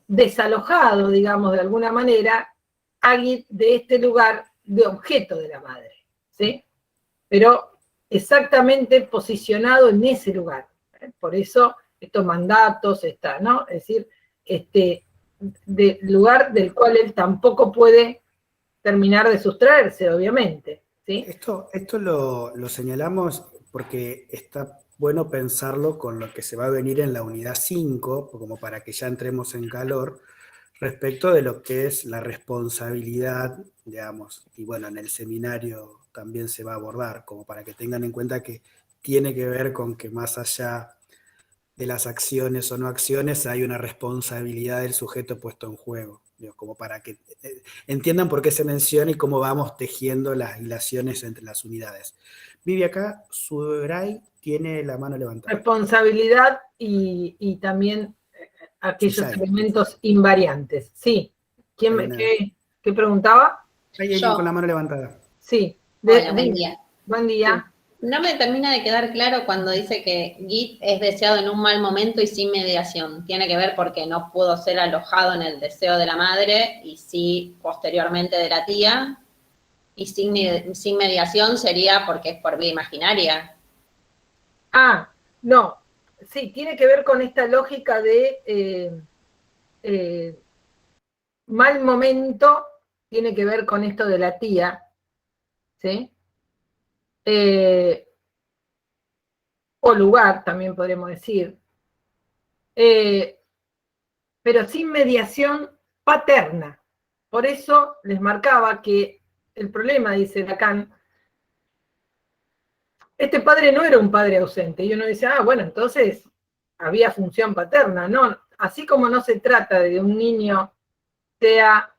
desalojado, digamos, de alguna manera, alguien de este lugar de objeto de la madre, ¿sí? Pero exactamente posicionado en ese lugar. Por eso estos mandatos están, ¿no? Es decir, de lugar del cual él tampoco puede terminar de sustraerse, obviamente, ¿sí? Esto lo señalamos porque está bueno pensarlo con lo que se va a venir en la unidad 5, como para que ya entremos en calor, respecto de lo que es la responsabilidad, digamos, y bueno, en el seminario también se va a abordar, como para que tengan en cuenta que tiene que ver con que más allá de las acciones o no acciones hay una responsabilidad del sujeto puesto en juego, digo, como para que entiendan por qué se menciona y cómo vamos tejiendo las hilaciones entre las unidades. Vivi, acá Suray tiene la mano levantada. Responsabilidad y también aquellos Susay. elementos invariantes. Sí. ¿Qué preguntaba? Hay alguien con la mano levantada. Sí. Hola, buen día. Buen día. No me termina de quedar claro cuando dice que Git es deseado en un mal momento y sin mediación. ¿Tiene que ver porque no pudo ser alojado en el deseo de la madre y sí posteriormente de la tía? Y sin mediación sería porque es por vía imaginaria. No. Sí, tiene que ver con esta lógica de mal momento, tiene que ver con esto de la tía, ¿sí? O lugar, también podríamos decir. Pero sin mediación paterna. Por eso les marcaba que el problema, dice Lacan, este padre no era un padre ausente. Y uno dice, bueno, entonces había función paterna. No, así como no se trata de un niño sea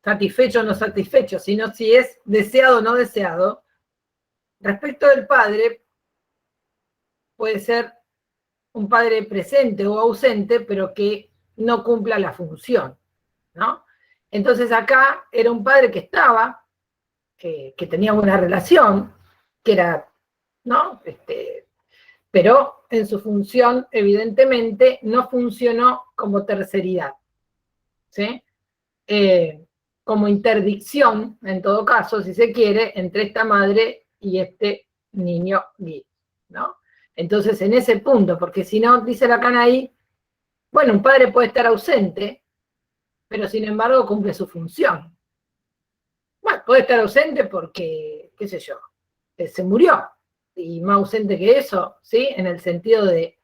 satisfecho o no satisfecho, sino si es deseado o no deseado, respecto del padre, puede ser un padre presente o ausente, pero que no cumpla la función, ¿no? Entonces acá era un padre que estaba, que tenía buena relación, que era, ¿no? Pero en su función, evidentemente, no funcionó como terceridad, ¿sí? Como interdicción, en todo caso, si se quiere, entre esta madre y este niño gay, ¿no? Entonces, en ese punto, porque si no, dice Lacan ahí, bueno, un padre puede estar ausente, pero sin embargo cumple su función. Bueno, puede estar ausente porque, qué sé yo, se murió, y más ausente que eso, ¿sí? En el sentido de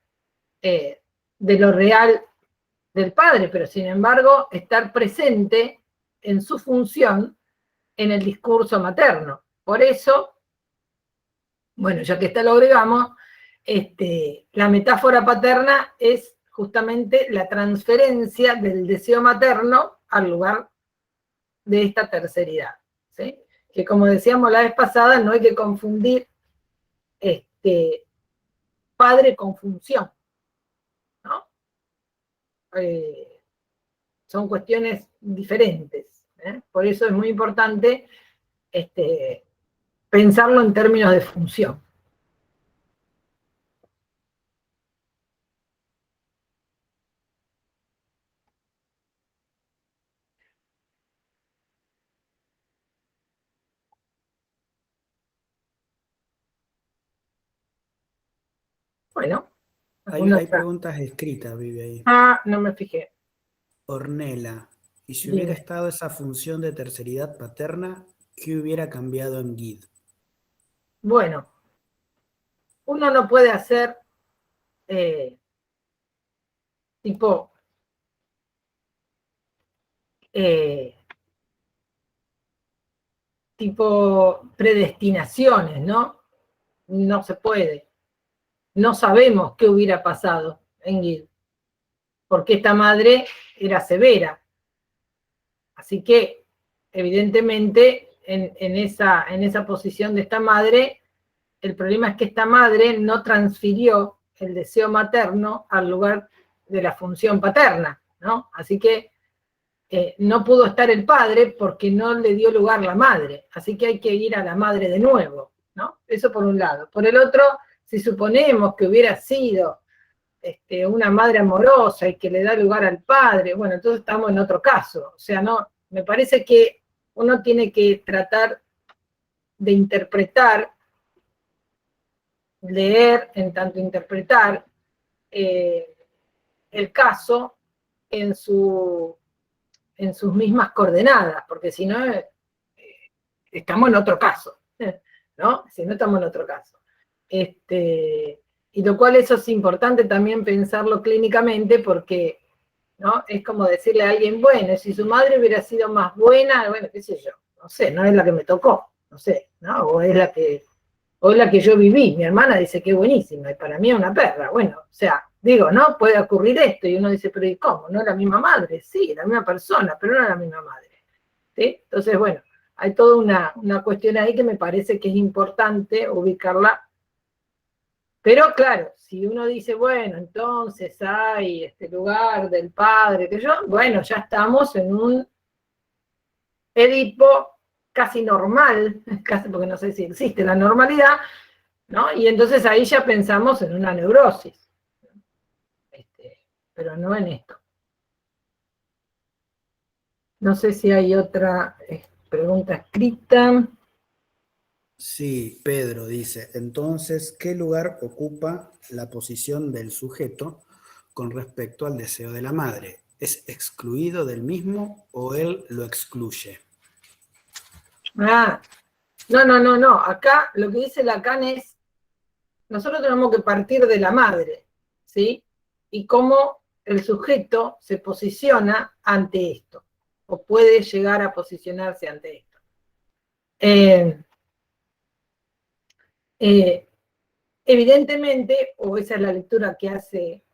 lo real del padre, pero sin embargo estar presente en su función en el discurso materno. Por eso, bueno, ya que está lo agregamos, la metáfora paterna es justamente la transferencia del deseo materno al lugar de esta terceridad, ¿sí? Que como decíamos la vez pasada, no hay que confundir padre con función, ¿no? Son cuestiones diferentes, ¿eh? Por eso es muy importante pensarlo en términos de función. Bueno, Hay preguntas escritas, Vivi, ahí. no me fijé. Ornella, Y si hubiera Dime. estado esa función de terceridad paterna, ¿qué hubiera cambiado en Guide? Bueno, uno no puede hacer tipo predestinaciones, ¿no? No se puede. No sabemos qué hubiera pasado en Guide, porque esta madre era severa. Así que, evidentemente, en esa posición de esta madre, el problema es que esta madre no transfirió el deseo materno al lugar de la función paterna, ¿no? Así que no pudo estar el padre porque no le dio lugar la madre. Así que hay que ir a la madre de nuevo, ¿no? Eso por un lado. Por el otro, si suponemos que hubiera sido una madre amorosa y que le da lugar al padre, bueno, entonces estamos en otro caso. O sea, no, me parece que uno tiene que tratar de interpretar, leer en tanto interpretar el caso en sus mismas coordenadas, porque si no, estamos en otro caso, ¿no? Si no, estamos en otro caso. Y lo cual eso es importante también pensarlo clínicamente, porque, ¿no? Es como decirle a alguien, bueno, si su madre hubiera sido más buena, bueno, qué sé yo, no sé, no es la que me tocó, no sé, ¿no? O es la que yo viví. Mi hermana dice que es buenísima, y para mí es una perra. Bueno, o sea, digo, ¿no? Puede ocurrir esto, y uno dice, pero ¿y cómo? ¿No es la misma madre? Sí, la misma persona, pero no es la misma madre. ¿Sí? Entonces, bueno, hay toda una cuestión ahí que me parece que es importante ubicarla. Pero claro, si uno dice, bueno, entonces hay este lugar del padre, que yo, bueno, ya estamos en un Edipo casi normal, casi porque no sé si existe la normalidad, ¿no? Y entonces ahí ya pensamos en una neurosis, pero no en esto. No sé si hay otra pregunta escrita. Sí, Pedro dice, entonces, ¿qué lugar ocupa la posición del sujeto con respecto al deseo de la madre? ¿Es excluido del mismo o él lo excluye? Ah, no. Acá lo que dice Lacan es, nosotros tenemos que partir de la madre, ¿sí? Y cómo el sujeto se posiciona ante esto, o puede llegar a posicionarse ante esto. Evidentemente, o esa es la lectura que hace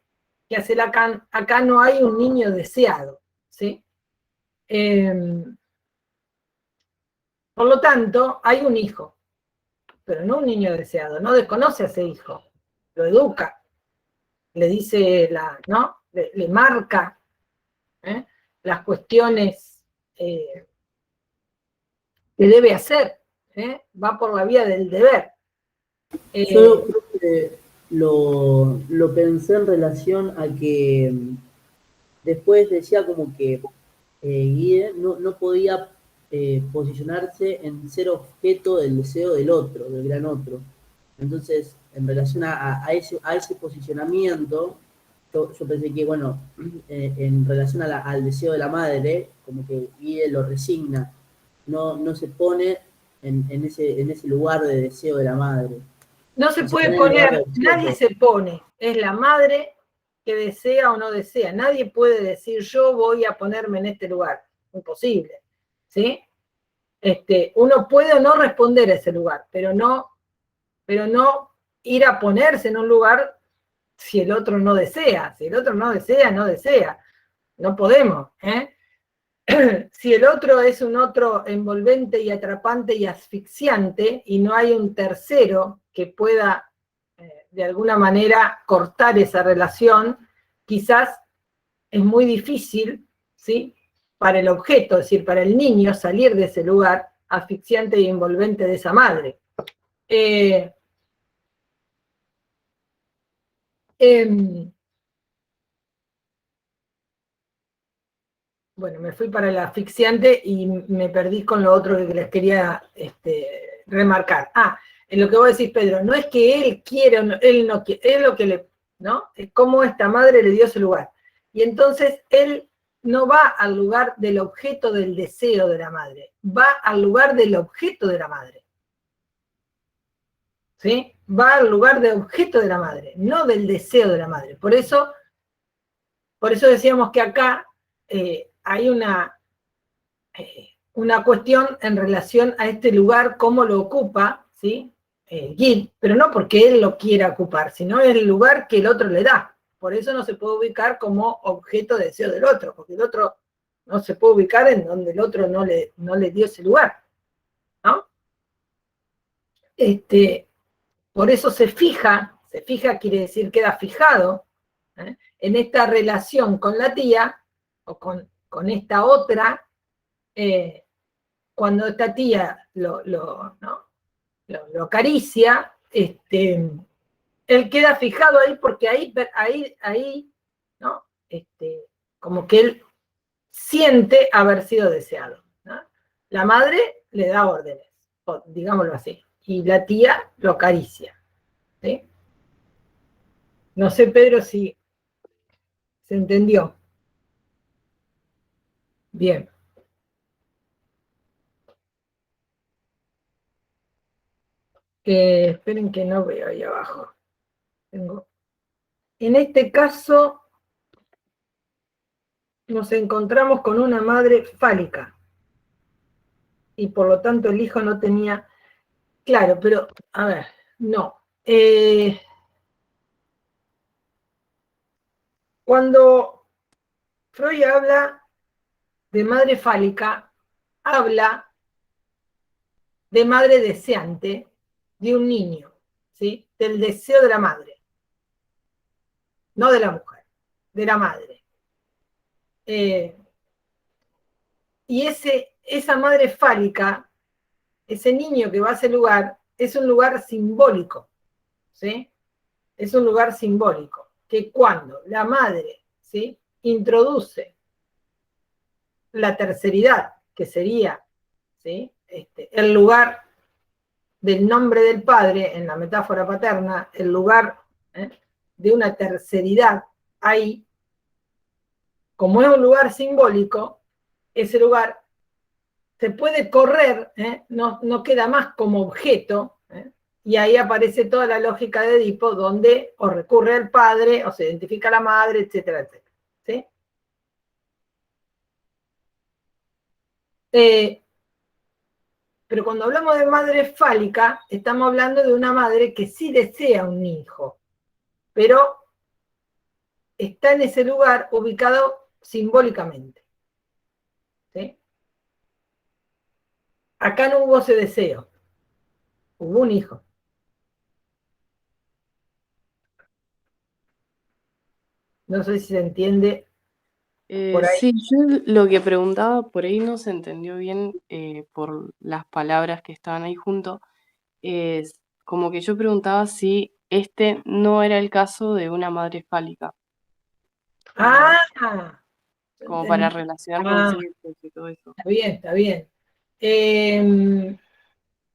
Lacan, acá no hay un niño deseado, ¿sí? Por lo tanto, hay un hijo, pero no un niño deseado, no desconoce a ese hijo, lo educa, le dice, ¿no? Le marca las cuestiones que debe hacer, va por la vía del deber. Yo creo que lo pensé en relación a que después decía como que Guille no podía posicionarse en ser objeto del deseo del otro, del gran otro. Entonces, en relación a ese posicionamiento, yo pensé que, bueno, en relación al deseo de la madre, como que Guille lo resigna, no se pone en ese lugar de deseo de la madre. No se No se puede pone en el lugar poner, del nadie sujeto. se pone, es la madre que desea o no desea. Nadie puede decir, yo voy a ponerme en este lugar. Imposible, ¿sí? Uno puede o no responder a ese lugar, pero no ir a ponerse en un lugar si el otro no desea. Si el otro no desea, no desea. No podemos, Si el otro es un otro envolvente y atrapante y asfixiante y no hay un tercero que pueda de alguna manera cortar esa relación, quizás es muy difícil, ¿sí? Para el objeto, es decir, para el niño, salir de ese lugar asfixiante y envolvente de esa madre. Bueno, me fui para el asfixiante y me perdí con lo otro que les quería remarcar. En lo que vos decís, Pedro, no es que él quiere o no, él no quiere, es lo que le, ¿no? Es cómo esta madre le dio ese lugar. Y entonces él no va al lugar del objeto del deseo de la madre, va al lugar del objeto de la madre. ¿Sí? Va al lugar del objeto de la madre, no del deseo de la madre. Por eso decíamos que acá hay una cuestión en relación a este lugar, cómo lo ocupa, ¿sí? Gid, pero no porque él lo quiera ocupar, sino es el lugar que el otro le da. Por eso no se puede ubicar como objeto de deseo del otro, porque el otro no se puede ubicar en donde el otro no le dio ese lugar, ¿no? Por eso se fija quiere decir queda fijado, en esta relación con la tía, o con esta otra, cuando esta tía lo acaricia, él queda fijado ahí porque ahí, ¿no? Como que él siente haber sido deseado, ¿no? La madre le da órdenes, digámoslo así, y la tía lo acaricia, ¿sí? No sé, Pedro, si se entendió. Bien. Esperen que no veo ahí abajo. En este caso, nos encontramos con una madre fálica. Y por lo tanto el hijo no tenía... Claro, pero, a ver, no. Cuando Freud habla de madre fálica, habla de madre deseante de un niño, ¿sí? Del deseo de la madre, no de la mujer, de la madre. Y esa madre fálica, ese niño que va a ese lugar, es un lugar simbólico, ¿sí? Es un lugar simbólico, que cuando la madre, ¿sí?, introduce la terceridad, que sería, ¿sí?, el lugar del nombre del padre, en la metáfora paterna, el lugar de una terceridad ahí, como es un lugar simbólico, ese lugar se puede correr, no queda más como objeto, y ahí aparece toda la lógica de Edipo, donde o recurre al padre, o se identifica a la madre, etcétera, etcétera. ¿Sí? Pero cuando hablamos de madre fálica, estamos hablando de una madre que sí desea un hijo, pero está en ese lugar ubicado simbólicamente. ¿Sí? Acá no hubo ese deseo, hubo un hijo. No sé si se entiende por ahí. Sí, yo lo que preguntaba por ahí no se entendió bien por las palabras que estaban ahí junto. Es como que yo preguntaba si este no era el caso de una madre fálica, Ah, como para relacionar conceptos y todo eso. está bien, está bien.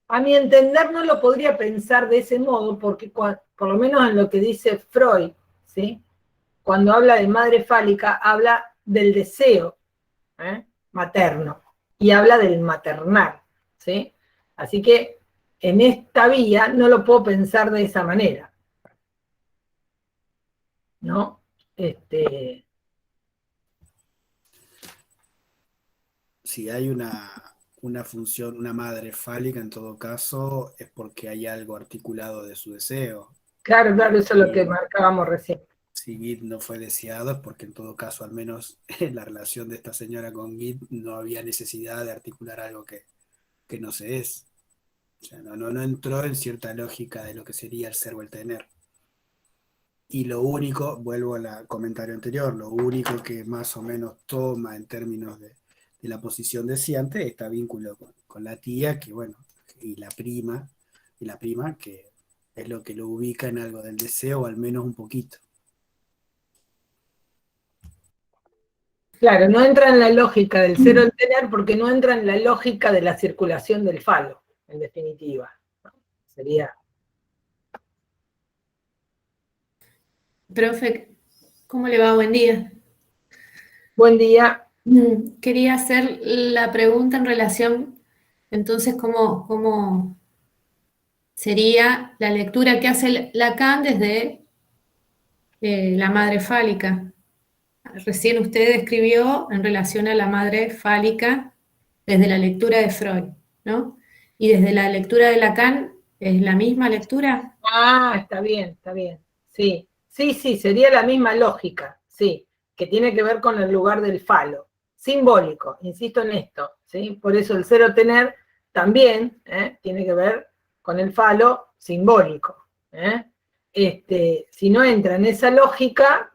A mi entender no lo podría pensar de ese modo, porque por lo menos en lo que dice Freud, ¿sí?, cuando habla de madre fálica, habla del deseo materno y habla del maternal, ¿sí? Así que en esta vía no lo puedo pensar de esa manera, ¿no? Si hay una función, una madre fálica, en todo caso, es porque hay algo articulado de su deseo. Claro, eso es lo que marcábamos recién. Si Gid no fue deseado, es porque en todo caso, al menos en la relación de esta señora con Gid, no había necesidad de articular algo que no se es. O sea, no entró en cierta lógica de lo que sería el ser o el tener. Y lo único, vuelvo al comentario anterior, lo único que más o menos toma en términos de la posición deseante está vínculo con la tía, que bueno, y la prima, que es lo que lo ubica en algo del deseo, o al menos un poquito. Claro, no entra en la lógica del ser o el tener, porque no entra en la lógica de la circulación del falo, en definitiva. Sería... Profe, ¿cómo le va? Buen día. Buen día. Quería hacer la pregunta en relación, entonces, ¿cómo sería la lectura que hace Lacan desde la madre fálica? Recién usted describió en relación a la madre fálica desde la lectura de Freud, ¿no? Y desde la lectura de Lacan, ¿es la misma lectura? Ah, está bien, está bien. Sí, sí, sí, sería la misma lógica, sí, que tiene que ver con el lugar del falo. Simbólico, insisto en esto, ¿sí? Por eso el cero tener también tiene que ver con el falo simbólico. Si no entra en esa lógica,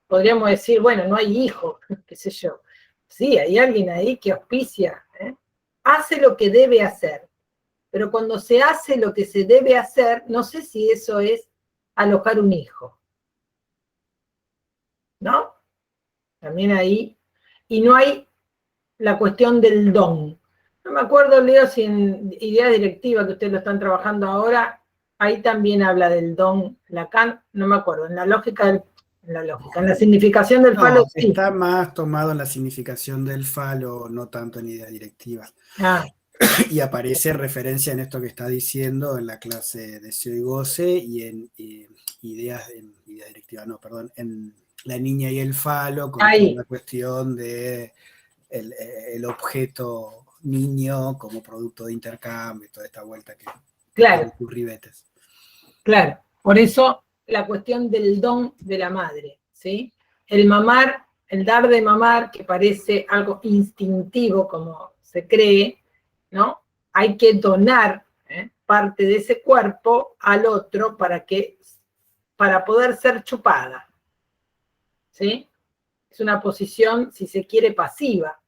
podríamos decir, bueno, no hay hijo, qué sé yo. Sí, hay alguien ahí que auspicia, hace lo que debe hacer. Pero cuando se hace lo que se debe hacer, no sé si eso es alojar un hijo. ¿No? También ahí. Y no hay la cuestión del don. No me acuerdo, Leo, si en idea directiva que ustedes lo están trabajando ahora, ahí también habla del don Lacan, no me acuerdo, en la lógica, en la significación del falo, sí. Está más tomado en la significación del falo, no tanto en idea directiva. Ah. Y aparece referencia en esto que está diciendo en la clase de Seo y Goce y en idea directiva, no, perdón, en La niña y el falo, con toda la cuestión de el objeto niño como producto de intercambio, toda esta vuelta que claro, sus ribetes. Claro, por eso la cuestión del don de la madre, ¿sí? El mamar, el dar de mamar, que parece algo instintivo, como se cree, ¿no? Hay que donar parte de ese cuerpo al otro para poder ser chupada, ¿sí? Es una posición, si se quiere, pasiva,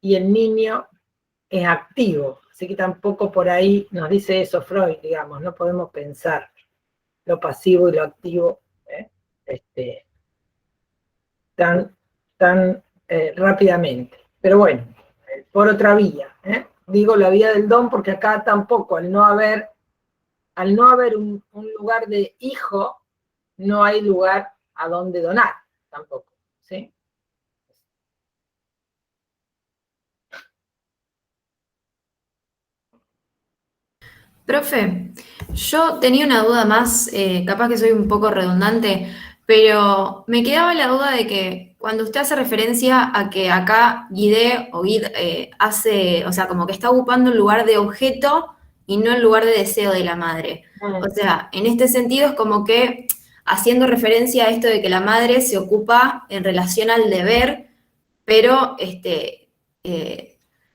y el niño es activo, así que tampoco por ahí nos dice eso Freud, digamos, no podemos pensar lo pasivo y lo activo tan rápidamente. Pero bueno, por otra vía. Digo la vía del don porque acá tampoco, al no haber un lugar de hijo, no hay lugar a donde donar tampoco. ¿Sí? Profe, yo tenía una duda más, capaz que soy un poco redundante, pero me quedaba la duda de que cuando usted hace referencia a que acá Guide o Guide hace, o sea, como que está ocupando el lugar de objeto y no el lugar de deseo de la madre. O sea, en este sentido es como que haciendo referencia a esto de que la madre se ocupa en relación al deber, pero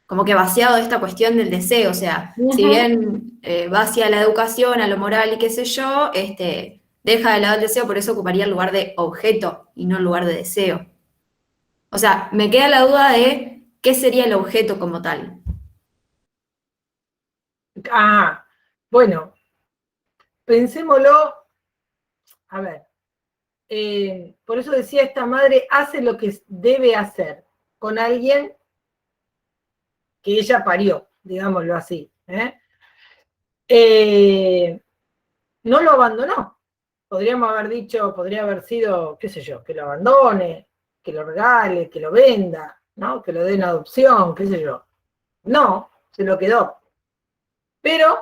como que vaciado de esta cuestión del deseo, o sea, si bien va hacia la educación, a lo moral y qué sé yo, deja de lado el deseo, por eso ocuparía el lugar de objeto y no el lugar de deseo. O sea, me queda la duda de qué sería el objeto como tal. Ah, bueno, pensémoslo, a ver, por eso decía, esta madre hace lo que debe hacer con alguien que ella parió, digámoslo así. No lo abandonó. Podríamos haber dicho, podría haber sido, qué sé yo, que lo abandone, que lo regale, que lo venda, ¿no? Que lo dé en adopción, qué sé yo. No, se lo quedó. Pero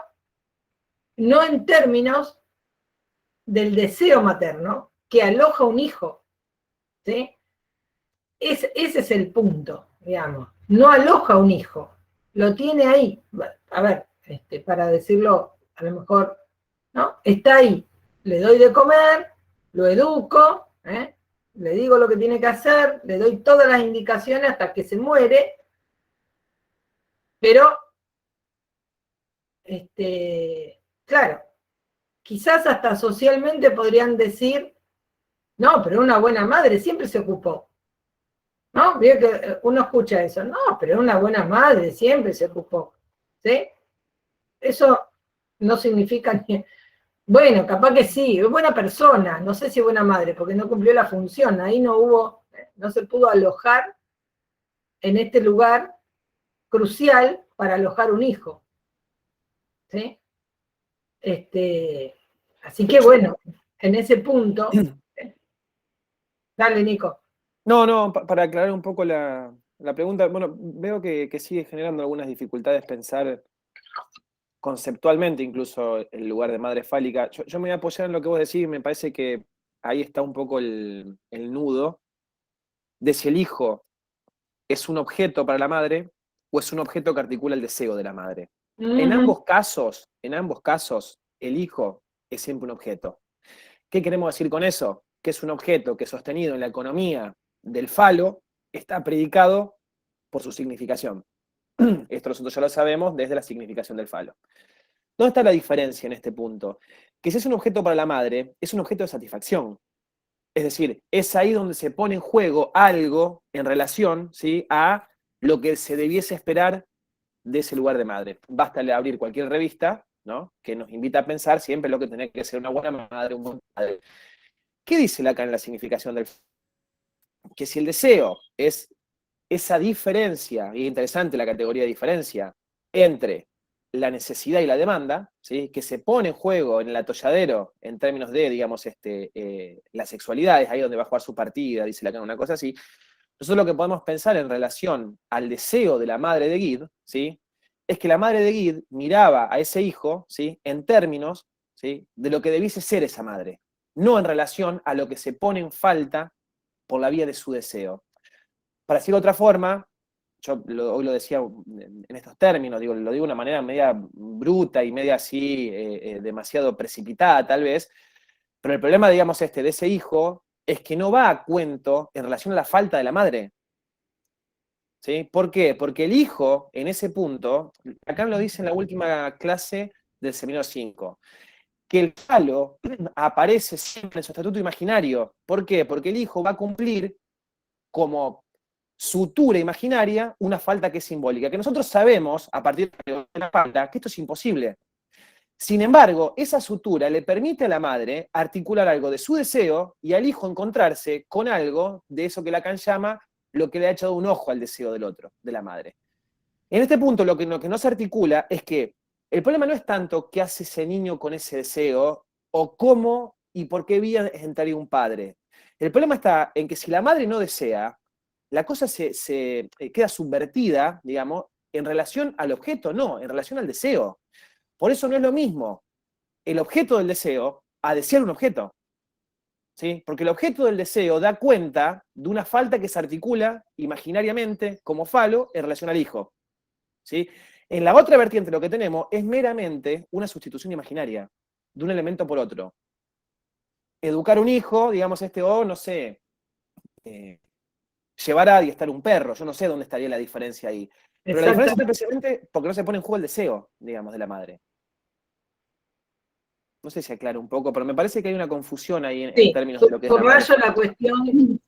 no en términos del deseo materno que aloja un hijo, ¿sí? Ese es el punto, digamos. No aloja un hijo, lo tiene ahí. A ver, para decirlo a lo mejor, ¿no? Está ahí. Le doy de comer, lo educo, le digo lo que tiene que hacer, le doy todas las indicaciones hasta que se muere, pero, claro, quizás hasta socialmente podrían decir, no, pero una buena madre siempre se ocupó. ¿No? Veo que uno escucha eso. No, pero una buena madre siempre se ocupó. ¿Sí? Eso no significa ni... Bueno, capaz que sí, es buena persona, no sé si buena madre, porque no cumplió la función, ahí no se pudo alojar en este lugar crucial para alojar un hijo. ¿Sí? Así que bueno, en ese punto... Dale, Nico. No, para aclarar un poco la pregunta, bueno, veo que sigue generando algunas dificultades pensar conceptualmente incluso el lugar de madre fálica. Yo me voy a apoyar en lo que vos decís, me parece que ahí está un poco el nudo de si el hijo es un objeto para la madre o es un objeto que articula el deseo de la madre. En ambos casos, el hijo es siempre un objeto. ¿Qué queremos decir con eso? Que es un objeto que sostenido en la economía del falo está predicado por su significación. Esto nosotros ya lo sabemos desde la significación del falo. ¿Dónde está la diferencia en este punto? Que si es un objeto para la madre, es un objeto de satisfacción. Es decir, es ahí donde se pone en juego algo en relación, ¿sí?, a lo que se debiese esperar de ese lugar de madre. Basta abrir cualquier revista, ¿no?, que nos invita a pensar siempre lo que tiene que ser una buena madre, un buen padre. ¿Qué dice Lacan en la significación del falo? Que si el deseo es esa diferencia, y es interesante la categoría de diferencia, entre la necesidad y la demanda, ¿sí?, que se pone en juego en el atolladero en términos de, digamos, la sexualidad, es ahí donde va a jugar su partida, dice Lacan, una cosa así. Nosotros lo que podemos pensar en relación al deseo de la madre de Guide, ¿sí?, es que la madre de Guide miraba a ese hijo, ¿sí?, en términos, ¿sí?, de lo que debiese ser esa madre, no en relación a lo que se pone en falta por la vía de su deseo. Para decirlo de otra forma, yo hoy lo decía en estos términos, lo digo de una manera media bruta y media así, demasiado precipitada tal vez, pero el problema, digamos, de ese hijo es que no va a cuento en relación a la falta de la madre. ¿Sí? ¿Por qué? Porque el hijo, en ese punto, acá lo dice en la última clase del seminario 5, que el falo aparece siempre en su estatuto imaginario. ¿Por qué? Porque el hijo va a cumplir como sutura imaginaria una falta que es simbólica, que nosotros sabemos, a partir de la falta, que esto es imposible. Sin embargo, esa sutura le permite a la madre articular algo de su deseo y al hijo encontrarse con algo de eso que Lacan llama lo que le ha echado un ojo al deseo del otro, de la madre. En este punto, lo que no se articula es que el problema no es tanto qué hace ese niño con ese deseo o cómo y por qué vía entraría un padre. El problema está en que si la madre no desea, la cosa se queda subvertida, digamos, en relación al objeto, no, en relación al deseo. Por eso no es lo mismo el objeto del deseo a desear un objeto. ¿Sí? Porque el objeto del deseo da cuenta de una falta que se articula imaginariamente como falo en relación al hijo. ¿Sí? En la otra vertiente lo que tenemos es meramente una sustitución imaginaria de un elemento por otro. Educar un hijo, digamos, no sé, llevar a adiestrar un perro, yo no sé dónde estaría la diferencia ahí. Pero la diferencia es precisamente porque no se pone en juego el deseo, digamos, de la madre. No sé si aclaro un poco, pero me parece que hay una confusión ahí en términos de lo que es la madre. Subrayo la cuestión,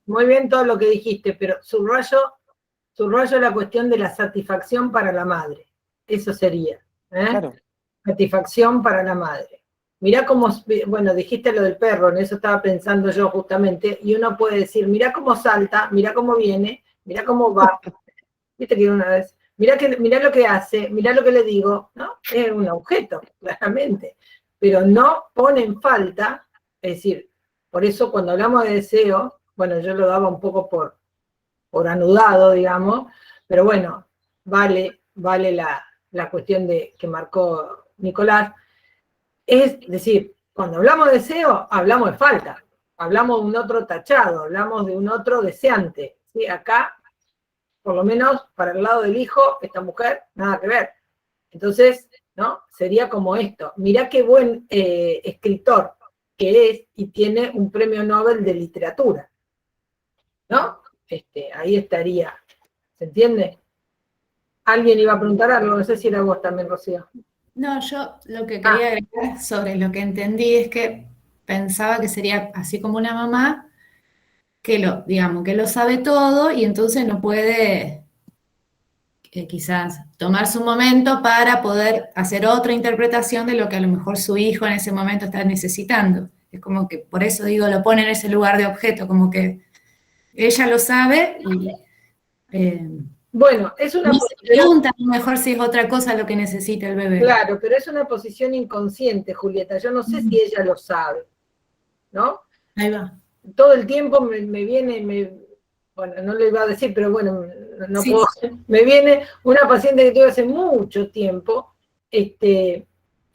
muy bien todo lo que dijiste, pero subrayo la cuestión de la satisfacción para la madre. Eso sería. Claro. Satisfacción para la madre. Mirá cómo, bueno, dijiste lo del perro, en eso estaba pensando yo justamente, y uno puede decir, mirá cómo salta, mirá cómo viene, mirá cómo va. Viste que una vez, mirá lo que hace, mirá lo que le digo, ¿no? Es un objeto, claramente, pero no pone en falta, es decir, por eso cuando hablamos de deseo, bueno, yo lo daba un poco por anudado, digamos, pero bueno, vale la cuestión que marcó Nicolás. Es decir, cuando hablamos de deseo, hablamos de falta, hablamos de un otro tachado, hablamos de un otro deseante. ¿Sí? Acá, por lo menos para el lado del hijo, esta mujer, nada que ver. Entonces, ¿no? Sería como esto. Mirá qué buen escritor que es y tiene un premio Nobel de literatura. ¿No? Ahí estaría. ¿Se entiende? Alguien iba a preguntar algo, no sé si era vos también, Rocío. No, yo lo que quería agregar sobre lo que entendí es que pensaba que sería así como una mamá que lo sabe todo y entonces no puede quizás tomarse un momento para poder hacer otra interpretación de lo que a lo mejor su hijo en ese momento está necesitando. Es como que, por eso digo, lo pone en ese lugar de objeto, como que ella lo sabe y... bueno, es una posición... Se pregunta a lo mejor si es otra cosa lo que necesita el bebé. Claro, pero es una posición inconsciente, Julieta. Yo no sé si ella lo sabe, ¿no? Ahí va. todo el tiempo me viene, bueno, no le iba a decir, pero bueno, no Sí. puedo, me viene una paciente que tuve hace mucho tiempo, y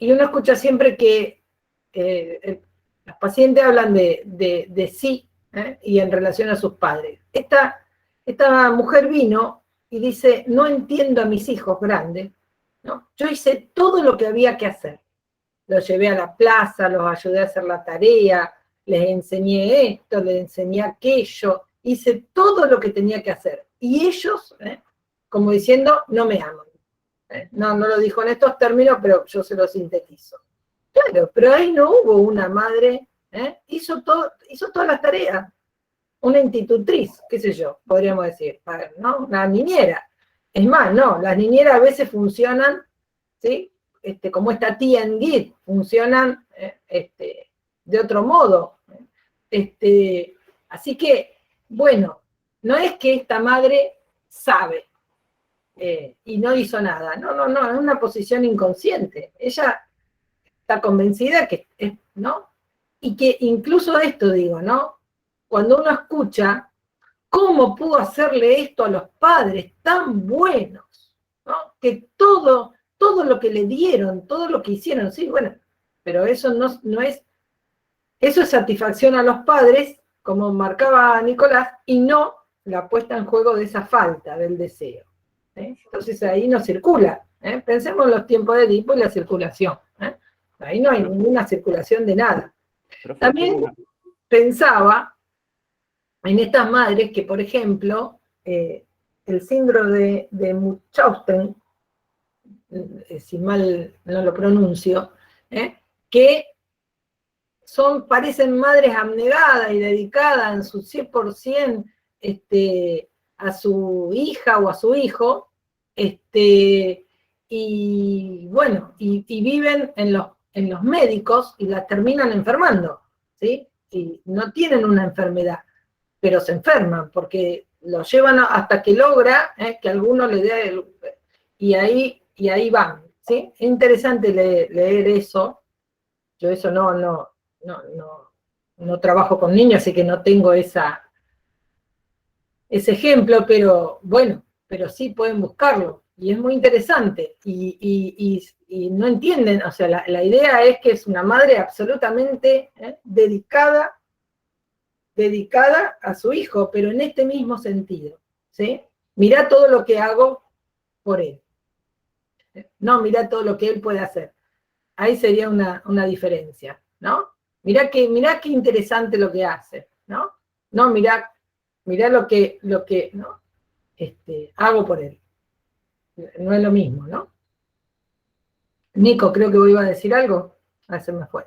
uno escucha siempre que los pacientes hablan de sí, y en relación a sus padres. Esta mujer vino y dice, no entiendo a mis hijos grandes, ¿no? Yo hice todo lo que había que hacer. Los llevé a la plaza, los ayudé a hacer la tarea, les enseñé esto, les enseñé aquello, hice todo lo que tenía que hacer. Y ellos, como diciendo, no me aman. No lo dijo en estos términos, pero yo se lo sintetizo. Claro, pero ahí no hubo una madre, hizo todas las tareas. Una institutriz, qué sé yo, podríamos decir, ¿no? Una niñera. Es más, no, las niñeras a veces funcionan, ¿sí? Como esta tía en Git, funcionan de otro modo. Así que, bueno, no es que esta madre sabe y no hizo nada. No, es una posición inconsciente. Ella está convencida que es, ¿no? Y que incluso esto digo, ¿no? Cuando uno escucha, ¿cómo pudo hacerle esto a los padres tan buenos? ¿No? Que todo lo que le dieron, todo lo que hicieron, sí, bueno, pero eso no es, eso es satisfacción a los padres, como marcaba Nicolás, y no la puesta en juego de esa falta del deseo. Entonces ahí no circula. Pensemos en los tiempos de Edipo y la circulación. Ahí no hay ninguna circulación de nada. También pensaba en estas madres que, por ejemplo, el síndrome de Munchausen, si mal no lo pronuncio, que parecen madres abnegadas y dedicadas en su 100% a su hija o a su hijo, y bueno, y viven en los médicos y las terminan enfermando, ¿sí? Y no tienen una enfermedad, pero se enferman porque lo llevan hasta que logra que alguno le dé, y ahí van, ¿sí? Es interesante leer eso. Yo eso no trabajo con niños, así que no tengo ese ejemplo, pero bueno, pero sí pueden buscarlo, y es muy interesante, y no entienden, o sea, la idea es que es una madre absolutamente dedicada a su hijo, pero en este mismo sentido, ¿sí? Mirá todo lo que hago por él. No, mirá todo lo que él puede hacer. Ahí sería una diferencia, ¿no? Mirá qué interesante lo que hace, ¿no? No, mirá lo que ¿no? Hago por él. No es lo mismo, ¿no? Nico, creo que iba a decir algo. Ah, se me fue.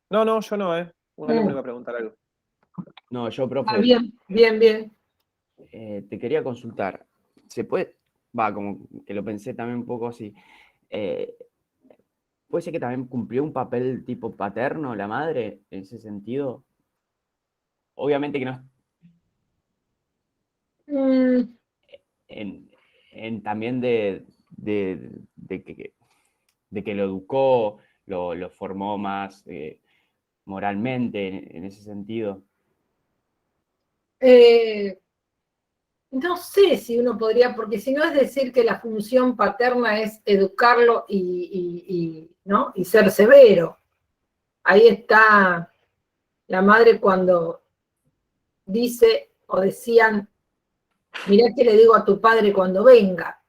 No, yo no, Un alumno iba a preguntar algo. No, yo, profe. Ah, bien. Te quería consultar. ¿Se puede? Como que lo pensé también un poco así. ¿Puede ser que también cumplió un papel tipo paterno la madre en ese sentido? Obviamente que no. También de que lo educó, lo formó más moralmente en ese sentido. No sé si uno podría, porque si no es decir que la función paterna es educarlo ¿no? Y ser severo. Ahí está la madre cuando dice o decían, mirá qué le digo a tu padre cuando venga.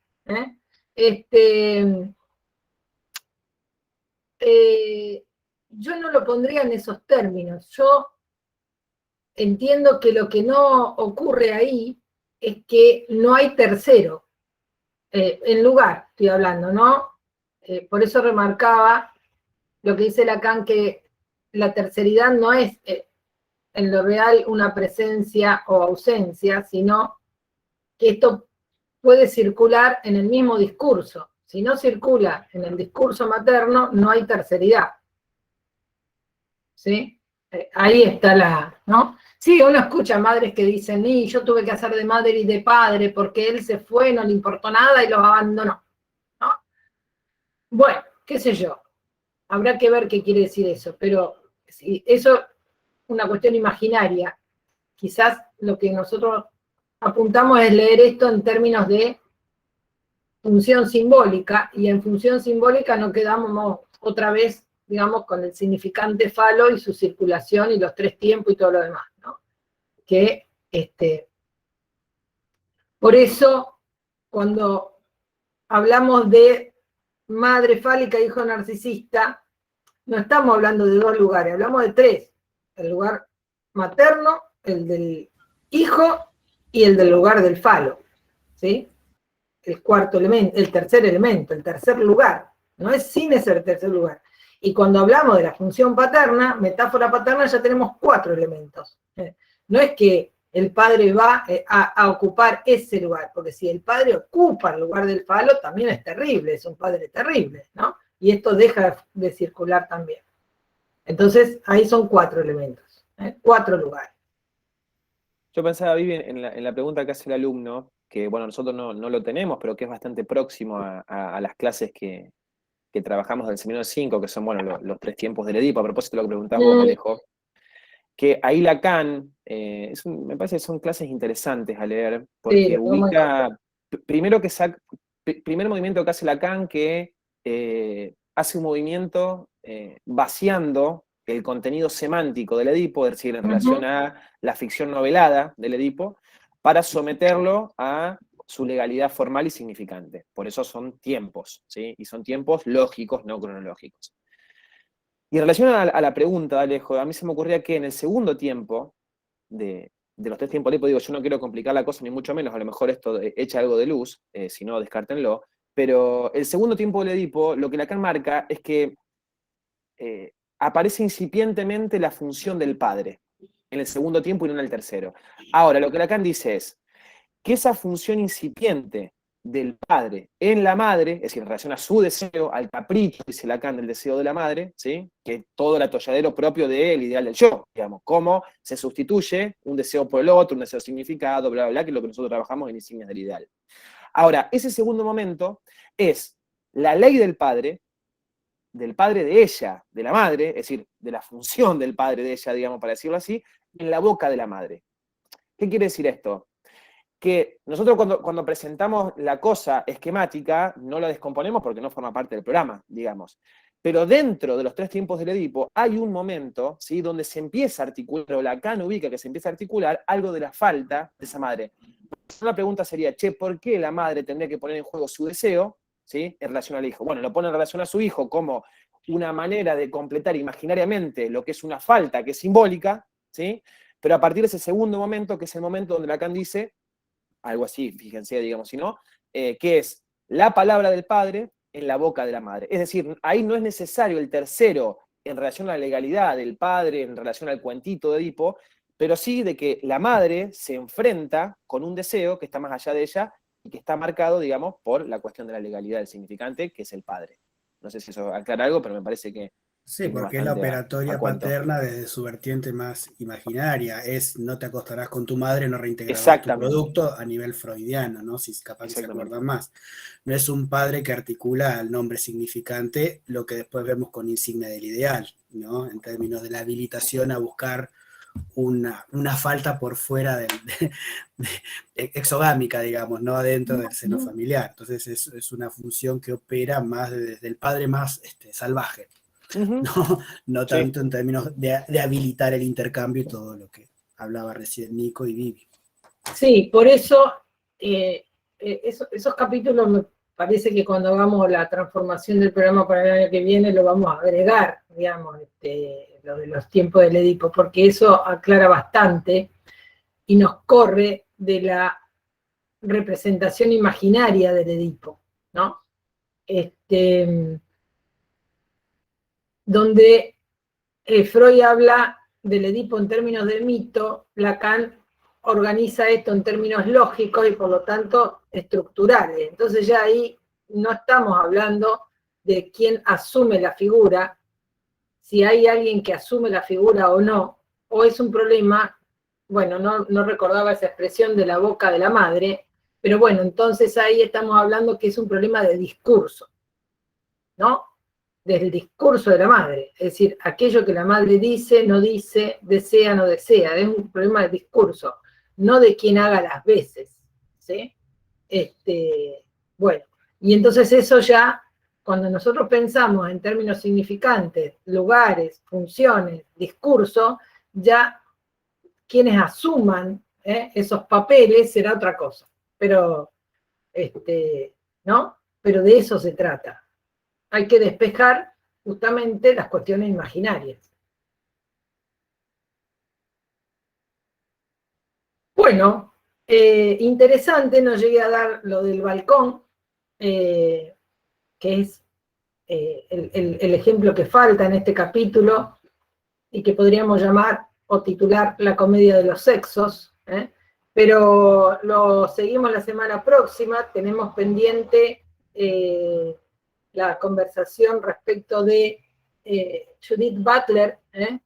Yo no lo pondría en esos términos. Yo entiendo que lo que no ocurre ahí es que no hay tercero, en lugar, estoy hablando, ¿no? Por eso remarcaba lo que dice Lacan, que la terceridad no es en lo real una presencia o ausencia, sino que esto puede circular en el mismo discurso. Si no circula en el discurso materno, no hay terceridad. ¿Sí? Ahí está ¿no? Sí, uno escucha madres que dicen, yo tuve que hacer de madre y de padre porque él se fue, no le importó nada y los abandonó, ¿no? Bueno, qué sé yo, habrá que ver qué quiere decir eso, pero sí, eso una cuestión imaginaria. Quizás lo que nosotros apuntamos es leer esto en términos de función simbólica, y en función simbólica no quedamos otra vez, digamos, con el significante falo y su circulación y los 3 tiempos y todo lo demás, ¿no? Que, por eso, cuando hablamos de madre fálica, hijo narcisista, no estamos hablando de 2 lugares, hablamos de 3. El lugar materno, el del hijo y el del lugar del falo, ¿sí? El cuarto elemento, el tercer elemento, el tercer lugar. No es sin ese tercer lugar. Y cuando hablamos de la función paterna, metáfora paterna, ya tenemos 4 elementos. No es que el padre va a ocupar ese lugar, porque si el padre ocupa el lugar del falo, también es terrible, es un padre terrible, ¿no? Y esto deja de circular también. Entonces, ahí son 4 elementos, 4 lugares. Yo pensaba, Vivi, en la pregunta que hace el alumno, que bueno, nosotros no lo tenemos, pero que es bastante próximo a las clases que trabajamos del seminario 5, que son, bueno, los 3 tiempos del Edipo, a propósito de lo que preguntaba vos, Alejo, que ahí Lacan, me parece que son clases interesantes a leer, porque Sí, ubica, primer movimiento que hace Lacan, que hace un movimiento vaciando el contenido semántico del Edipo, es decir, en relación a la ficción novelada del Edipo, para someterlo a su legalidad formal y significante. Por eso son tiempos, ¿sí? Y son tiempos lógicos, no cronológicos. Y en relación a la pregunta, Alejo, a mí se me ocurría que en el segundo tiempo, de los 3 tiempos del Edipo, digo, yo no quiero complicar la cosa, ni mucho menos, a lo mejor esto echa algo de luz, si no, descártenlo, pero el segundo tiempo del Edipo, lo que Lacan marca es que aparece incipientemente la función del padre, en el segundo tiempo y no en el tercero. Ahora, lo que Lacan dice es que esa función incipiente del padre en la madre, es decir, en relación a su deseo, al capricho, dice Lacan, del deseo de la madre, ¿sí? Que es todo el atolladero propio del ideal del yo, digamos, cómo se sustituye un deseo por el otro, un deseo significado, bla, bla, bla, que es lo que nosotros trabajamos en Insignias del Ideal. Ahora, ese segundo momento es la ley del padre de ella, de la madre, es decir, de la función del padre de ella, digamos, para decirlo así, en la boca de la madre. ¿Qué quiere decir esto? Que nosotros cuando presentamos la cosa esquemática, no la descomponemos porque no forma parte del programa, digamos. Pero dentro de los 3 tiempos del Edipo hay un momento, ¿sí?, donde se empieza a articular, o Lacan ubica que se empieza a articular algo de la falta de esa madre. Una pregunta sería, ¿por qué la madre tendría que poner en juego su deseo, ¿sí?, en relación al hijo? Bueno, lo pone en relación a su hijo como una manera de completar imaginariamente lo que es una falta, que es simbólica, ¿sí? Pero a partir de ese segundo momento, que es el momento donde Lacan dice, algo así, fíjense, digamos, si no, que es la palabra del padre en la boca de la madre. Es decir, ahí no es necesario el tercero en relación a la legalidad del padre, en relación al cuentito de Edipo, pero sí de que la madre se enfrenta con un deseo que está más allá de ella y que está marcado, digamos, por la cuestión de la legalidad del significante, que es el padre. No sé si eso aclara algo, pero me parece que... Sí, porque es la operatoria paterna desde su vertiente más imaginaria. Es no te acostarás con tu madre, no reintegrarás tu producto a nivel freudiano, ¿no? Si capaz que se acuerdan más. No es un padre que articula al nombre significante, lo que después vemos con Insignia del Ideal, ¿no? En términos de la habilitación a buscar una falta por fuera exogámica, digamos, no adentro del seno familiar. Entonces es una función que opera más desde el padre más salvaje. No tanto en términos de habilitar el intercambio y todo lo que hablaba recién Nico y Vivi. Sí, por eso esos capítulos me parece que cuando hagamos la transformación del programa para el año que viene lo vamos a agregar, digamos, lo de los tiempos del Edipo, porque eso aclara bastante y nos corre de la representación imaginaria del Edipo, ¿no? Donde Freud habla del Edipo en términos de mito, Lacan organiza esto en términos lógicos y por lo tanto estructurales. Entonces ya ahí no estamos hablando de quién asume la figura, si hay alguien que asume la figura o no, o es un problema, bueno, no recordaba esa expresión de la boca de la madre, pero bueno, entonces ahí estamos hablando que es un problema de discurso, ¿no? del discurso de la madre, es decir, aquello que la madre dice, no dice, desea, no desea, es un problema de discurso, no de quien haga las veces, ¿sí? Bueno, y entonces eso ya, cuando nosotros pensamos en términos significantes, lugares, funciones, discurso, ya quienes asuman esos papeles será otra cosa, pero, ¿no? Pero de eso se trata. Hay que despejar justamente las cuestiones imaginarias. Bueno, interesante, no llegué a dar lo del balcón, que es el ejemplo que falta en este capítulo y que podríamos llamar o titular La comedia de los sexos, pero lo seguimos la semana próxima, tenemos pendiente la conversación respecto de Judith Butler,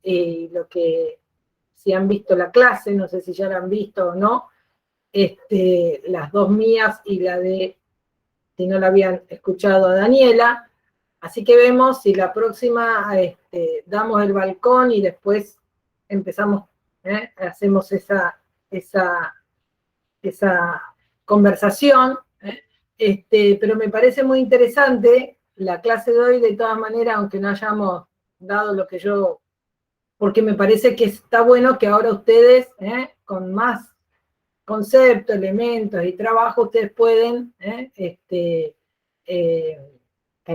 y lo que, si han visto la clase, no sé si ya la han visto o no, las dos mías y la de, si no la habían escuchado, a Daniela. Así que vemos si la próxima damos el balcón y después empezamos, hacemos esa conversación. Pero me parece muy interesante la clase de hoy, de todas maneras, aunque no hayamos dado lo que yo, porque me parece que está bueno que ahora ustedes, con más conceptos, elementos y trabajo, ustedes pueden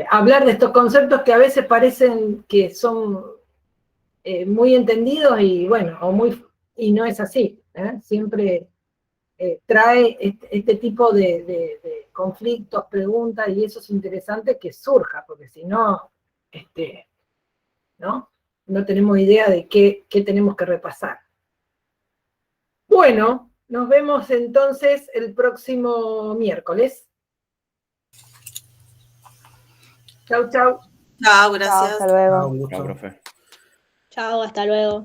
hablar de estos conceptos que a veces parecen que son muy entendidos y bueno, y no es así. Siempre trae este tipo de conflictos, preguntas, y eso es interesante que surja, porque si no, no tenemos idea de qué tenemos que repasar. Bueno, nos vemos entonces el próximo miércoles. Chau, chau. Chao, gracias. Hasta luego. Un gusto. Chao, profe. Chao, hasta luego.